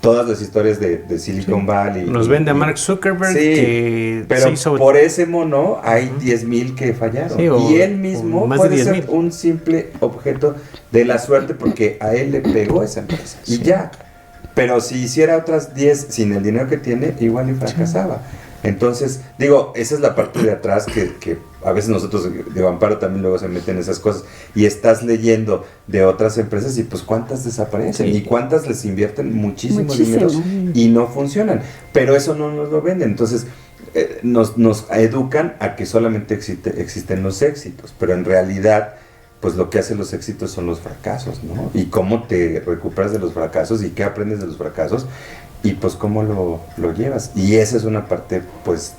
Speaker 2: todas las historias de Silicon Valley
Speaker 3: nos vende a Mark Zuckerberg,
Speaker 2: sí, que pero por ese mono hay 10,000 que fallaron, sí, y él mismo puede ser un simple objeto de la suerte porque a él le pegó esa empresa, sí, y ya, pero si hiciera otras 10 sin el dinero que tiene, igual y fracasaba. Entonces, digo, esa es la parte de atrás que a veces nosotros de Amparo también luego se meten esas cosas y estás leyendo de otras empresas y pues cuántas desaparecen y cuántas les invierten muchísimo dinero y no funcionan, pero eso no nos lo venden. Entonces nos educan a que solamente existen los éxitos, pero en realidad pues lo que hacen los éxitos son los fracasos, ¿no? Y cómo te recuperas de los fracasos y qué aprendes de los fracasos y pues cómo lo llevas. Y esa es una parte pues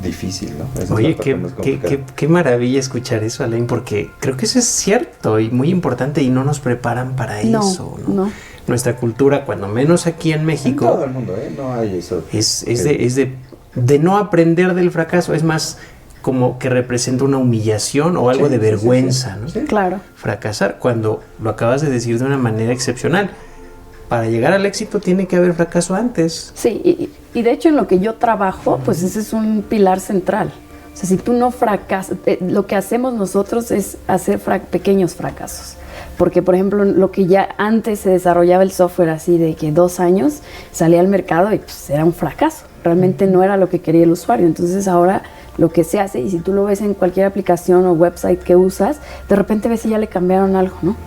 Speaker 2: difícil, ¿no? Esa
Speaker 3: Oye,
Speaker 2: es la parte más complicada.
Speaker 3: qué maravilla escuchar eso, Alain, porque creo que eso es cierto y muy importante y no nos preparan para eso, ¿no?
Speaker 1: No.
Speaker 3: Nuestra cultura, cuando menos aquí en México,
Speaker 2: En todo el mundo, no hay eso.
Speaker 3: es de no aprender del fracaso, es más como que representa una humillación o algo de vergüenza, ¿no?
Speaker 2: Sí.
Speaker 1: Claro.
Speaker 3: Fracasar, cuando lo acabas de decir de una manera excepcional. Para llegar al éxito tiene que haber fracaso antes.
Speaker 1: Sí, y de hecho en lo que yo trabajo, pues ese es un pilar central. O sea, si tú no fracasas, lo que hacemos nosotros es hacer pequeños fracasos. Porque, por ejemplo, lo que ya antes se desarrollaba el software así de que 2 años salía al mercado y pues era un fracaso. Realmente no era lo que quería el usuario. Entonces ahora lo que se hace, y si tú lo ves en cualquier aplicación o website que usas, de repente ves si ya le cambiaron algo, ¿no?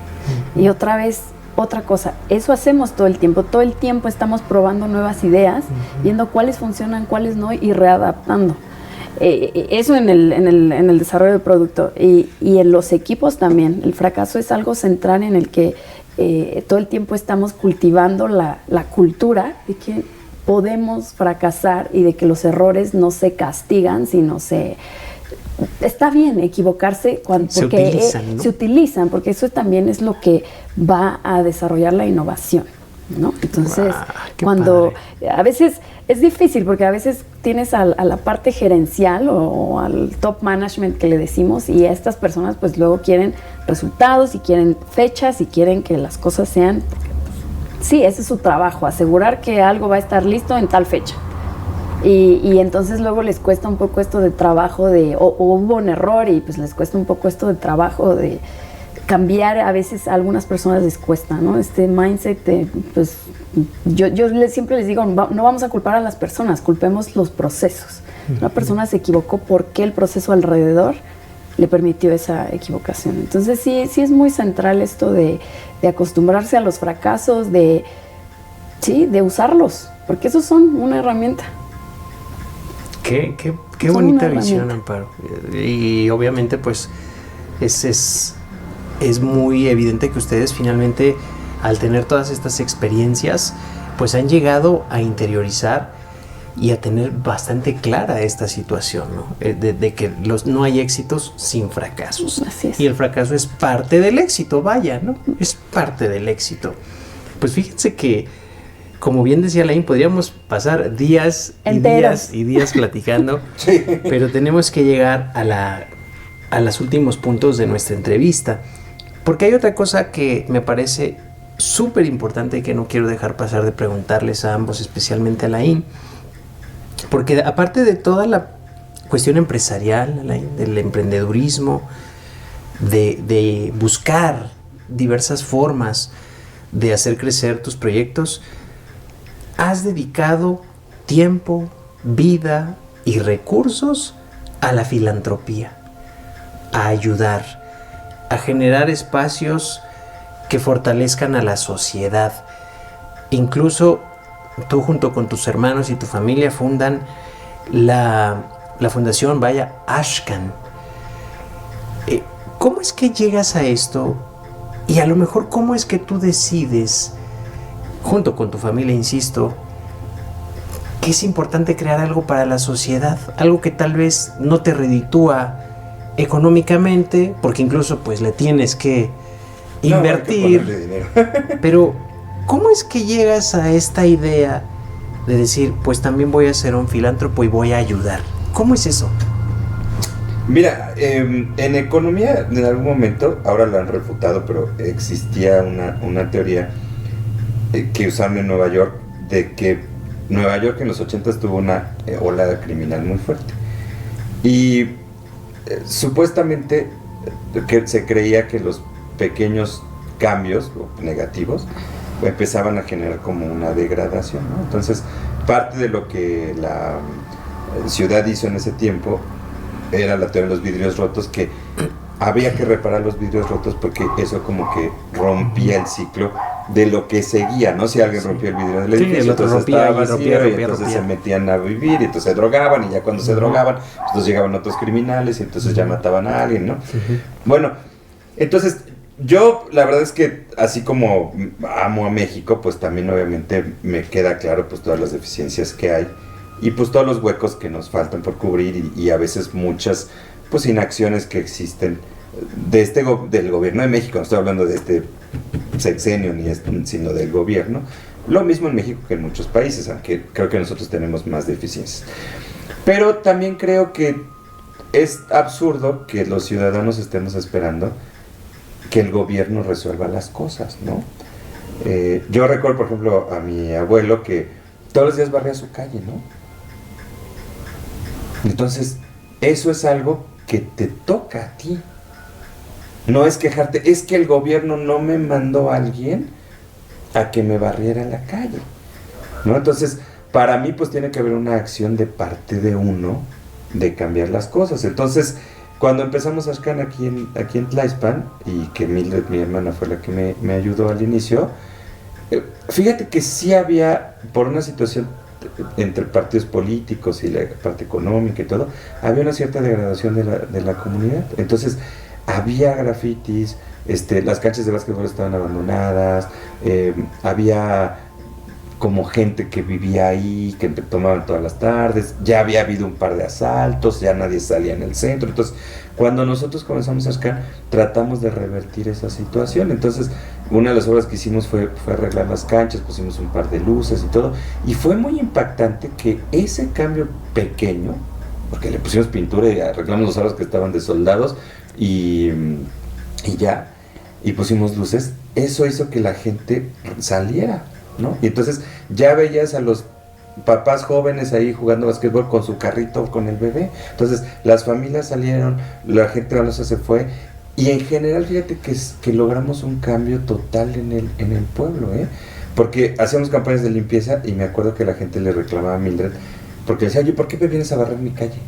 Speaker 1: Y otra vez, otra cosa, eso hacemos todo el tiempo estamos probando nuevas ideas, viendo cuáles funcionan, cuáles no y readaptando. Eso en el desarrollo del producto y en los equipos también. El fracaso es algo central en el que todo el tiempo estamos cultivando la cultura de que podemos fracasar y de que los errores no se castigan, sino está bien equivocarse porque se utilizan, porque eso también es lo que va a desarrollar la innovación, ¿no? Entonces, cuando a veces es difícil, porque a veces tienes a la parte gerencial o al top management que le decimos, y estas personas pues luego quieren resultados y quieren fechas y quieren que las cosas sean, sí, ese es su trabajo, asegurar que algo va a estar listo en tal fecha. Y entonces luego les cuesta un poco esto de trabajo o hubo un error y pues les cuesta un poco esto de trabajo de cambiar. A veces a algunas personas les cuesta, ¿no? Este mindset pues yo siempre les digo, no vamos a culpar a las personas, culpemos los procesos. Una persona se equivocó porque el proceso alrededor le permitió esa equivocación. Entonces sí es muy central esto de acostumbrarse a los fracasos, de usarlos, porque esos son una herramienta.
Speaker 3: Qué bonita visión, Amparo. Y obviamente pues es muy evidente que ustedes finalmente, al tener todas estas experiencias, pues han llegado a interiorizar y a tener bastante clara esta situación, ¿no? De que no hay éxitos sin fracasos.
Speaker 1: Así es.
Speaker 3: Y el fracaso es parte del éxito, vaya, ¿no? Es parte del éxito. Pues fíjense que, como bien decía Alain, podríamos pasar días y días platicando,
Speaker 2: Sí.
Speaker 3: pero tenemos que llegar a los últimos puntos de nuestra entrevista, porque hay otra cosa que me parece súper importante y que no quiero dejar pasar de preguntarles a ambos, especialmente a Alain, porque aparte de toda la cuestión empresarial, Alain, del emprendedurismo, de buscar diversas formas de hacer crecer tus proyectos, has dedicado tiempo, vida y recursos a la filantropía, a ayudar, a generar espacios que fortalezcan a la sociedad. Incluso tú, junto con tus hermanos y tu familia, fundan la fundación Ashcan. ¿Cómo es que llegas a esto? Y a lo mejor, ¿cómo es que tú decides, junto con tu familia, insisto, que es importante crear algo para la sociedad? Algo que tal vez no te reditúa económicamente, porque incluso pues le tienes que invertir.
Speaker 2: No, hay que ponerle dinero.
Speaker 3: Pero, ¿cómo es que llegas a esta idea de decir, pues también voy a ser un filántropo y voy a ayudar? ¿Cómo es eso?
Speaker 2: Mira, en economía en algún momento, ahora lo han refutado, pero existía una teoría que usaron en Nueva York, de que Nueva York en los 80s tuvo una ola criminal muy fuerte. Y supuestamente que se creía que los pequeños cambios negativos empezaban a generar como una degradación, ¿no? Entonces, parte de lo que ciudad hizo en ese tiempo era la teoría de los vidrios rotos, que había que reparar los vidrios rotos porque eso como que rompía el ciclo de lo que seguía, ¿no? Si alguien rompía el vidrio del edificio,
Speaker 3: el otro
Speaker 2: entonces
Speaker 3: rompía,
Speaker 2: estaba vacío, y entonces
Speaker 3: rompía.
Speaker 2: se metían a vivir, y entonces se drogaban, y ya cuando se drogaban, pues entonces llegaban otros criminales, y entonces ya mataban a alguien, ¿no? Bueno, entonces yo la verdad es que así como amo a México, pues también obviamente me queda claro pues todas las deficiencias que hay, y pues todos los huecos que nos faltan por cubrir, y a veces muchas pues inacciones que existen de del gobierno de México. No estoy hablando de este sexenio sino del gobierno. Lo mismo en México que en muchos países, aunque creo que nosotros tenemos más deficiencias. Pero también creo que es absurdo que los ciudadanos estemos esperando que el gobierno resuelva las cosas, ¿no? Yo recuerdo, por ejemplo, a mi abuelo que todos los días barría su calle, ¿no? Entonces, eso es algo que te toca a ti. No es quejarte, es que el gobierno no me mandó a alguien a que me barriera la calle, ¿no? Entonces, para mí, pues tiene que haber una acción de parte de uno de cambiar las cosas. Entonces, cuando empezamos Ashcan aquí en Tlaixpan, y que Mildred, mi hermana, fue la que me ayudó al inicio, fíjate que sí había, por una situación entre partidos políticos y la parte económica y todo, había una cierta degradación de la comunidad. Entonces había grafitis, las canchas de básquetbol estaban abandonadas, había como gente que vivía ahí, que tomaban todas las tardes, ya había habido un par de asaltos, ya nadie salía en el centro. Entonces, cuando nosotros comenzamos a Ashcan, tratamos de revertir esa situación. Entonces, una de las obras que hicimos fue arreglar las canchas, pusimos un par de luces y todo, y fue muy impactante que ese cambio pequeño, porque le pusimos pintura y arreglamos los aros que estaban desoldados, y ya, y pusimos luces, eso hizo que la gente saliera, ¿no? Y entonces ya veías a los papás jóvenes ahí jugando basquetbol con su carrito, con el bebé. Entonces las familias salieron, la gente valiosa se fue, y en general fíjate que logramos un cambio total en el pueblo, porque hacíamos campañas de limpieza, y me acuerdo que la gente le reclamaba a Mildred, porque decía, oye, ¿por qué me vienes a barrer mi calle?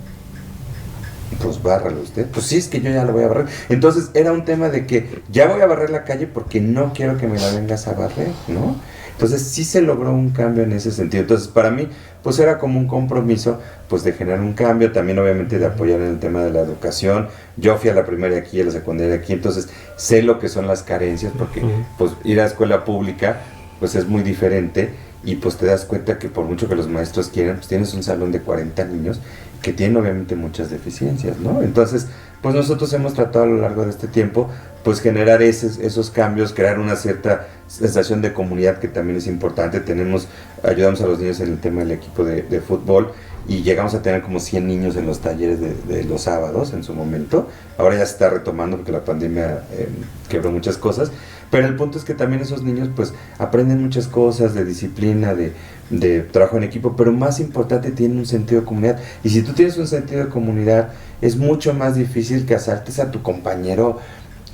Speaker 2: Pues bárralo usted. Pues sí, es que yo ya lo voy a barrer. Entonces era un tema de que ya voy a barrer la calle porque no quiero que me la vengas a barrer, ¿no? Entonces sí se logró un cambio en ese sentido. Entonces para mí pues era como un compromiso pues de generar un cambio, también obviamente de apoyar en el tema de la educación. Yo fui a la primaria aquí, a la secundaria aquí, entonces sé lo que son las carencias, porque pues ir a escuela pública pues es muy diferente, y pues te das cuenta que por mucho que los maestros quieran, pues tienes un salón de 40 niños que tienen obviamente muchas deficiencias, ¿no? Entonces, pues nosotros hemos tratado a lo largo de este tiempo, pues generar esos cambios, crear una cierta sensación de comunidad, que también es importante. Ayudamos a los niños en el tema del equipo de fútbol, y llegamos a tener como 100 niños en los talleres de los sábados en su momento. Ahora ya se está retomando porque la pandemia quebró muchas cosas, pero el punto es que también esos niños pues aprenden muchas cosas de disciplina, de trabajo en equipo, pero más importante, tienen un sentido de comunidad. Y si tú tienes un sentido de comunidad, es mucho más difícil que asaltes a tu compañero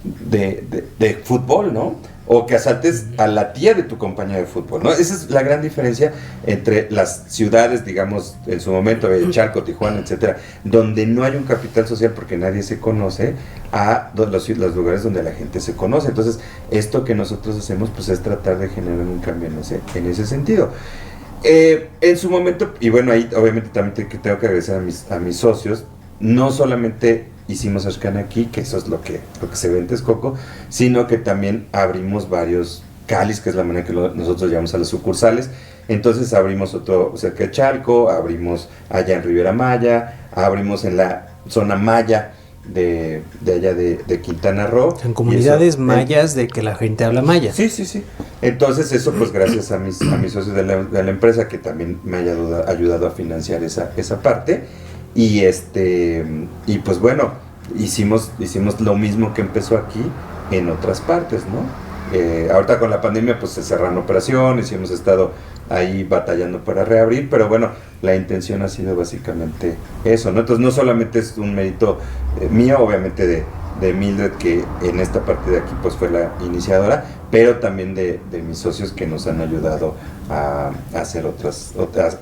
Speaker 2: de fútbol, ¿no? O que asaltes a la tía de tu compañero de fútbol, ¿no? Esa es la gran diferencia entre las ciudades, digamos, en su momento, Chalco, Tijuana, etcétera, donde no hay un capital social porque nadie se conoce, a los lugares donde la gente se conoce. Entonces, esto que nosotros hacemos, pues es tratar de generar un cambio en ese sentido. En su momento, y bueno, ahí obviamente también tengo que agradecer a mis socios. No solamente hicimos Ashcan aquí, que eso es lo que se ve en Texcoco, sino que también abrimos varios CALIs, que es la manera que nosotros llamamos a las sucursales. Entonces abrimos otro cerca de Chalco, abrimos allá en Riviera Maya, abrimos en la zona maya de allá de Quintana Roo.
Speaker 3: En comunidades mayas de que la gente habla maya.
Speaker 2: Sí. Entonces eso pues gracias a mis socios de la empresa, que también me ha ayudado a financiar esa parte. Y pues bueno, hicimos lo mismo que empezó aquí en otras partes, ¿no? Ahorita con la pandemia pues se cerraron operaciones y hemos estado ahí batallando para reabrir, pero bueno, la intención ha sido básicamente eso, ¿no? Entonces no solamente es un mérito mío, obviamente de Mildred, que en esta parte de aquí pues fue la iniciadora, pero también de mis socios que nos han ayudado a hacer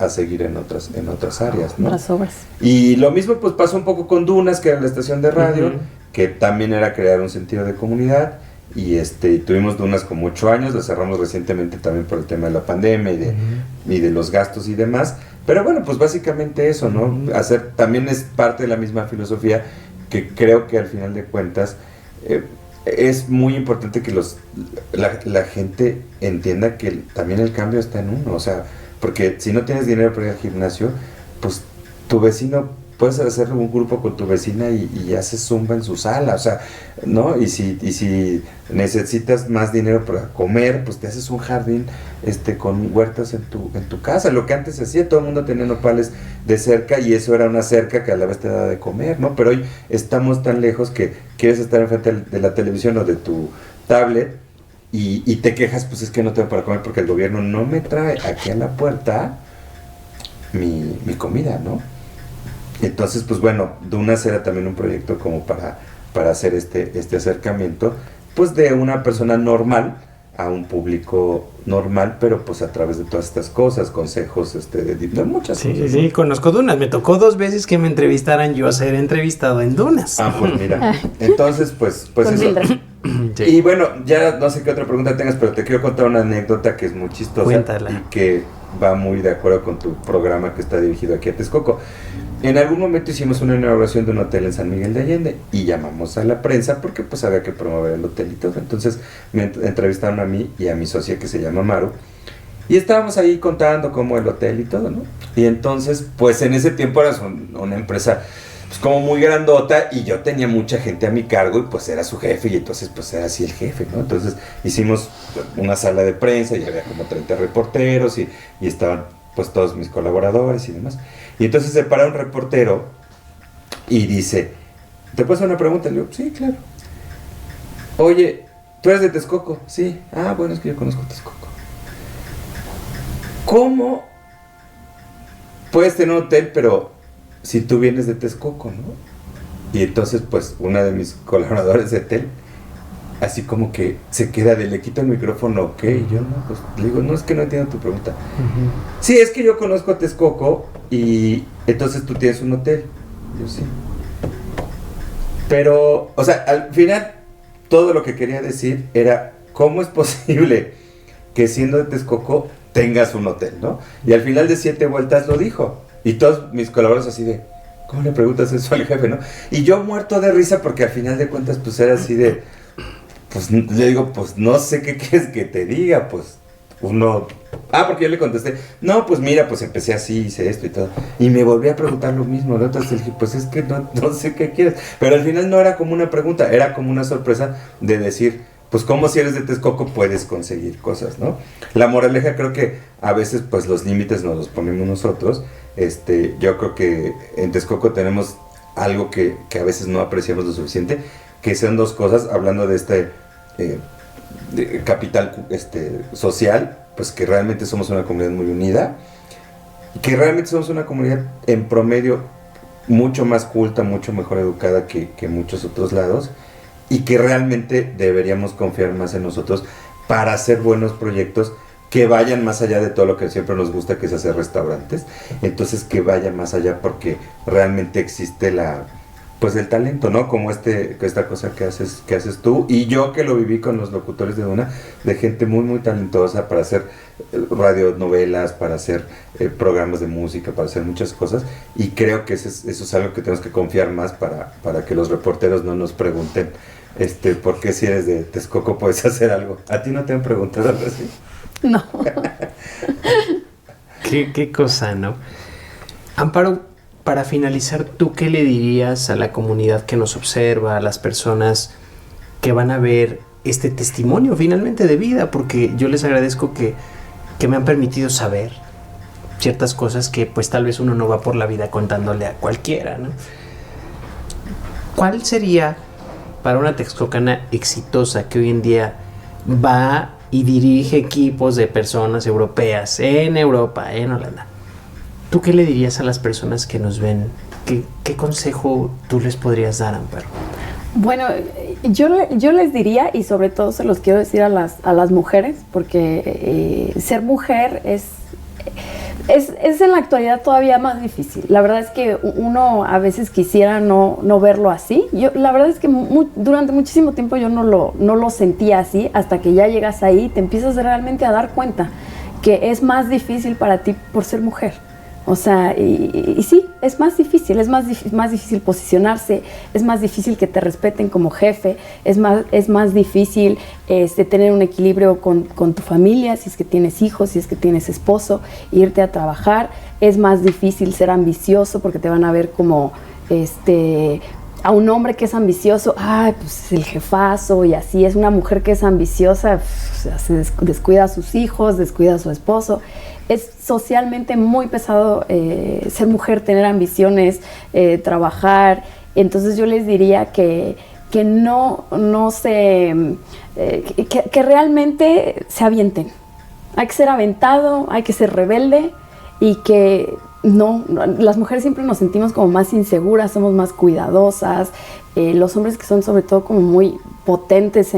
Speaker 2: a seguir en otras áreas, ¿no?
Speaker 1: Las obras.
Speaker 2: Y lo mismo pues pasó un poco con Dunas, que era la estación de radio,
Speaker 3: Uh-huh.
Speaker 2: que también era crear un sentido de comunidad, y tuvimos Dunas como 8 años, la cerramos recientemente también por el tema de la pandemia y de los gastos y demás, pero bueno, pues básicamente eso, ¿no?
Speaker 3: Uh-huh.
Speaker 2: También es parte de la misma filosofía, que creo que al final de cuentas es muy importante que la gente entienda que también el cambio está en uno, o sea, porque si no tienes dinero para ir al gimnasio, pues tu vecino, puedes hacer un grupo con tu vecina y haces zumba en su sala, o sea, ¿no? Y si necesitas más dinero para comer, pues te haces un jardín con huertas en tu casa, lo que antes se hacía, todo el mundo tenía nopales de cerca y eso era una cerca que a la vez te daba de comer, ¿no? Pero hoy estamos tan lejos que quieres estar enfrente de la televisión o de tu tablet y te quejas, pues es que no tengo para comer porque el gobierno no me trae aquí a la puerta mi comida, ¿no? Entonces, pues bueno, Dunas era también un proyecto como para hacer este acercamiento, pues de una persona normal a un público normal, pero pues a través de todas estas cosas, consejos, de muchas cosas.
Speaker 3: Sí, conozco Dunas. Me tocó 2 veces que me entrevistaran yo a ser entrevistado en Dunas.
Speaker 2: Ah, pues mira. Entonces, pues
Speaker 1: Con
Speaker 2: eso.
Speaker 1: Mildred.
Speaker 3: Sí.
Speaker 2: Y bueno, ya no sé qué otra pregunta tengas, pero te quiero contar una anécdota que es muy chistosa.
Speaker 3: Cuéntala.
Speaker 2: Y que va muy de acuerdo con tu programa que está dirigido aquí a Texcoco. En algún momento hicimos una inauguración de un hotel en San Miguel de Allende y llamamos a la prensa porque pues había que promover el hotel y todo. Entonces me entrevistaron a mí y a mi socia que se llama Maru y estábamos ahí contando cómo el hotel y todo, ¿no? Y entonces pues en ese tiempo era una empresa pues como muy grandota y yo tenía mucha gente a mi cargo y pues era su jefe y entonces pues era así el jefe, ¿no? Entonces hicimos una sala de prensa y había como 30 reporteros y estaban pues todos mis colaboradores y demás. Y entonces se para un reportero y dice, ¿te puedo hacer una pregunta? Le digo, sí, claro. Oye, ¿tú eres de Texcoco? Sí. Ah, bueno, es que yo conozco Texcoco. ¿Cómo puedes tener un hotel, pero si tú vienes de Texcoco, ¿no? Y entonces, pues, una de mis colaboradores de hotel, así como que se queda le quito el micrófono, ok, yo no, pues, le digo, no, es que no entiendo tu pregunta.
Speaker 3: Uh-huh.
Speaker 2: Sí, es que yo conozco a Texcoco y entonces tú tienes un hotel. Yo sí. Pero, o sea, al final, todo lo que quería decir era, ¿cómo es posible que siendo de Texcoco tengas un hotel, ¿no? Y al final de 7 vueltas lo dijo. Y todos mis colaboradores así de, ¿cómo le preguntas eso al jefe, no? Y yo muerto de risa porque al final de cuentas, pues era así de, pues le digo, pues no sé qué quieres que te diga, pues uno... Ah, porque yo le contesté, no, pues mira, pues empecé así, hice esto y todo. Y me volví a preguntar lo mismo, ¿no? Entonces dije, pues es que no sé qué quieres. Pero al final no era como una pregunta, era como una sorpresa de decir, pues como si eres de Texcoco puedes conseguir cosas, ¿no? La moraleja creo que a veces pues los límites nos los ponemos nosotros. Yo creo que en Texcoco tenemos algo que a veces no apreciamos lo suficiente, que sean 2 cosas, hablando de de capital social, pues que realmente somos una comunidad muy unida, que realmente somos una comunidad en promedio mucho más culta, mucho mejor educada que muchos otros lados, y que realmente deberíamos confiar más en nosotros para hacer buenos proyectos que vayan más allá de todo lo que siempre nos gusta, que es hacer restaurantes. Entonces que vaya más allá porque realmente existe pues el talento, ¿no? Como esta cosa que haces tú y yo, que lo viví con los locutores de Duna, de gente muy muy talentosa para hacer radionovelas, para hacer programas de música, para hacer muchas cosas, y creo que eso es algo que tenemos que confiar más para que los reporteros no nos pregunten ¿por qué si eres de Texcoco puedes hacer algo? ¿A ti no te han preguntado algo así?
Speaker 1: No.
Speaker 3: Qué cosa, ¿no? Amparo, para finalizar, ¿tú qué le dirías a la comunidad que nos observa, a las personas que van a ver este testimonio finalmente de vida? Porque yo les agradezco que me han permitido saber ciertas cosas que pues tal vez uno no va por la vida contándole a cualquiera, ¿no? ¿Cuál sería para una texcocana exitosa que hoy en día va y dirige equipos de personas europeas en Europa, en Holanda? ¿Tú qué le dirías a las personas que nos ven? ¿Qué consejo tú les podrías dar, Amparo?
Speaker 1: Bueno, yo les diría, y sobre todo se los quiero decir a las mujeres, porque ser mujer es en la actualidad todavía más difícil. La verdad es que uno a veces quisiera no verlo así. La verdad es que durante muchísimo tiempo yo no lo sentía así, hasta que ya llegas ahí y te empiezas realmente a dar cuenta que es más difícil para ti por ser mujer. O sea, y sí, es más difícil posicionarse, es más difícil que te respeten como jefe, es más difícil tener un equilibrio con tu familia, si es que tienes hijos, si es que tienes esposo, irte a trabajar, es más difícil ser ambicioso porque te van a ver como a un hombre que es ambicioso, pues es el jefazo, y así es una mujer que es ambiciosa, se descuida a sus hijos, descuida a su esposo. Es socialmente muy pesado ser mujer, tener ambiciones, trabajar. Entonces yo les diría que no se... que realmente se avienten. Hay que ser aventado, hay que ser rebelde, y que las mujeres siempre nos sentimos como más inseguras, somos más cuidadosas. Los hombres que son sobre todo como muy potentes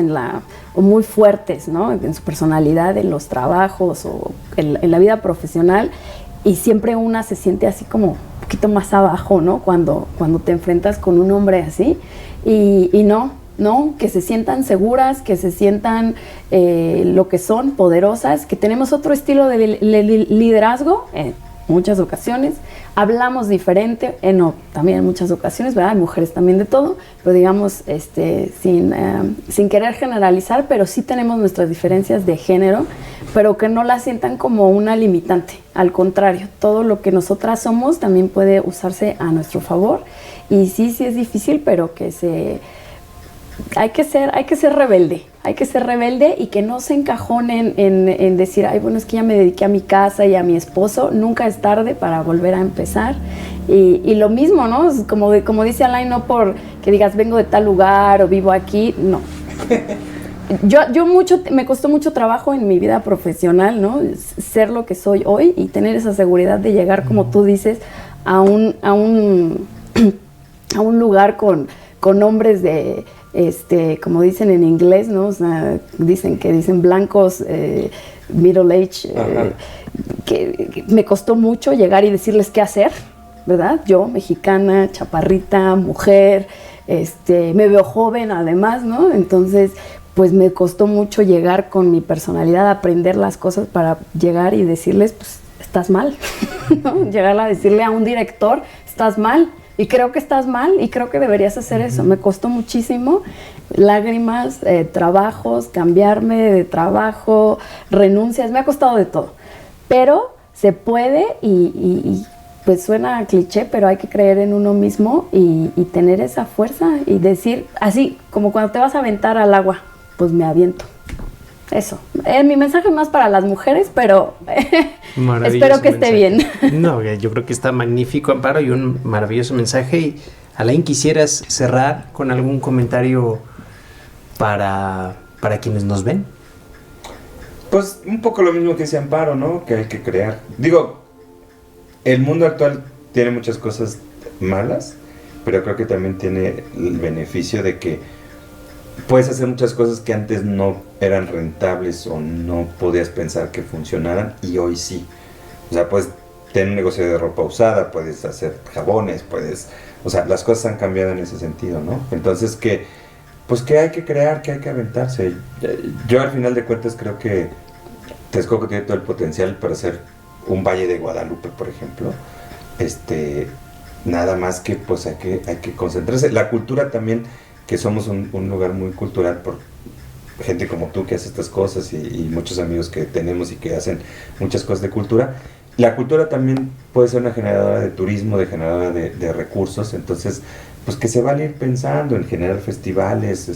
Speaker 1: o muy fuertes, ¿no? En su personalidad, en los trabajos o en la vida profesional, y siempre una se siente así como un poquito más abajo, ¿no? Cuando te enfrentas con un hombre así, y no, que se sientan seguras, que se sientan lo que son, poderosas, que tenemos otro estilo de liderazgo. Muchas ocasiones hablamos diferente, también en muchas ocasiones, ¿verdad? Hay mujeres también de todo, pero digamos, sin querer generalizar, pero sí tenemos nuestras diferencias de género, pero que no las sientan como una limitante. Al contrario, todo lo que nosotras somos también puede usarse a nuestro favor, y sí es difícil, pero que hay que ser rebelde, y que no se encajonen en decir, bueno, es que ya me dediqué a mi casa y a mi esposo. Nunca es tarde para volver a empezar. Y lo mismo, ¿no? Como dice Alain, no por que digas vengo de tal lugar o vivo aquí, no. Me costó mucho trabajo en mi vida profesional, ¿no? Ser lo que soy hoy y tener esa seguridad de llegar, como tú dices, a un lugar con hombres de... como dicen en inglés, ¿no? O sea, dicen blancos, middle age, que me costó mucho llegar y decirles qué hacer, ¿verdad? Yo, mexicana, chaparrita, mujer, me veo joven además, ¿no? Entonces, pues me costó mucho llegar con mi personalidad, aprender las cosas para llegar y decirles, pues, estás mal, ¿no? Llegar a decirle a un director, estás mal. Y creo que estás mal, y creo que deberías hacer eso. Me costó muchísimo, lágrimas, trabajos, cambiarme de trabajo, renuncias, me ha costado de todo. Pero se puede, y pues suena cliché, pero hay que creer en uno mismo y tener esa fuerza y decir, así como cuando te vas a aventar al agua, pues me aviento. Eso. Mi mensaje es más para las mujeres, pero espero que esté bien.
Speaker 3: No, yo creo que está magnífico, Amparo, y un maravilloso mensaje. Y Alain, ¿quisieras cerrar con algún comentario para quienes nos ven?
Speaker 2: Pues un poco lo mismo que dice Amparo, ¿no? Que hay que crear. Digo, el mundo actual tiene muchas cosas malas, pero creo que también tiene el beneficio de que puedes hacer muchas cosas que antes no eran rentables o no podías pensar que funcionaran, y hoy sí. O sea, puedes tener un negocio de ropa usada, puedes hacer jabones, o sea, las cosas han cambiado en ese sentido, ¿no? Entonces que hay que crear, que hay que aventarse. Yo al final de cuentas creo que Texcoco tiene todo el potencial para ser un Valle de Guadalupe, por ejemplo. Nada más que pues hay que concentrarse. La cultura también, que somos un lugar muy cultural por gente como tú que hace estas cosas, y muchos amigos que tenemos y que hacen muchas cosas de cultura. La cultura también puede ser una generadora de turismo, generadora de recursos. Entonces, pues que se vale ir pensando en generar festivales,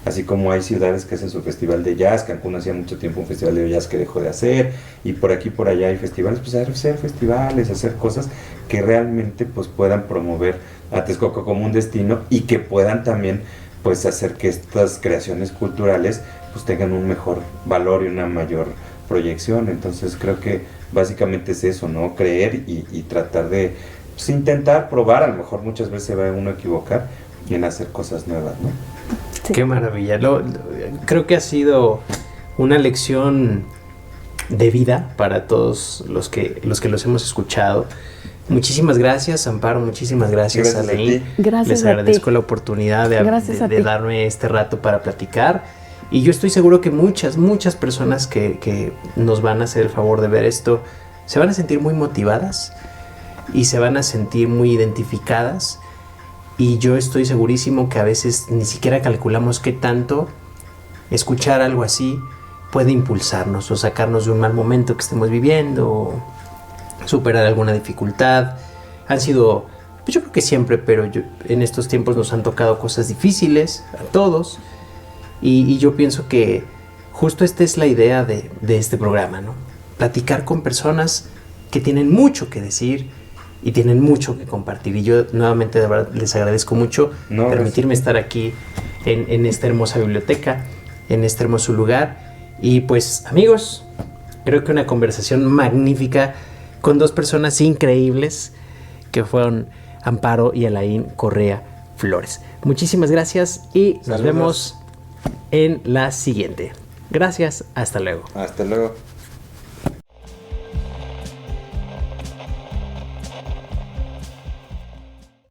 Speaker 2: así como hay ciudades que hacen su festival de jazz. Cancún hacía mucho tiempo un festival de jazz que dejó de hacer, y por aquí por allá hay festivales. Pues hacer festivales, hacer cosas que realmente pues puedan promover a Texcoco como un destino, y que puedan también pues hacer que estas creaciones culturales pues tengan un mejor valor y una mayor proyección. Entonces creo que básicamente es eso, ¿no? Creer y tratar de pues intentar probar. A lo mejor muchas veces se va uno a equivocar, y en hacer cosas nuevas, ¿no?
Speaker 1: Sí.
Speaker 3: Qué maravilla. Creo que ha sido una lección de vida para todos los que los hemos escuchado. Muchísimas gracias, Amparo. Muchísimas gracias,
Speaker 2: Gracias a
Speaker 3: Alain.
Speaker 2: ti.
Speaker 1: Gracias
Speaker 3: Les
Speaker 1: a ti.
Speaker 3: agradezco la oportunidad
Speaker 1: Gracias a
Speaker 3: de
Speaker 1: ti.
Speaker 3: darme este rato para platicar. Y yo estoy seguro que muchas personas que nos van a hacer el favor de ver esto se van a sentir muy motivadas y se van a sentir muy identificadas. Y yo estoy segurísimo que a veces ni siquiera calculamos qué tanto escuchar algo así puede impulsarnos o sacarnos de un mal momento que estemos viviendo, o superar alguna dificultad. Han sido, pues yo creo que siempre, pero en estos tiempos nos han tocado cosas difíciles a todos. Y yo pienso que justo esta es la idea de este programa, ¿no? Platicar con personas que tienen mucho que decir y tienen mucho que compartir. Y yo nuevamente de verdad les agradezco mucho permitirme estar aquí en esta hermosa biblioteca, en este hermoso lugar. Y pues amigos, creo que una conversación magnífica con dos personas increíbles que fueron Amparo y Alain Correa Flores. Muchísimas gracias y nos vemos en la siguiente. Gracias, hasta luego.
Speaker 2: Hasta luego.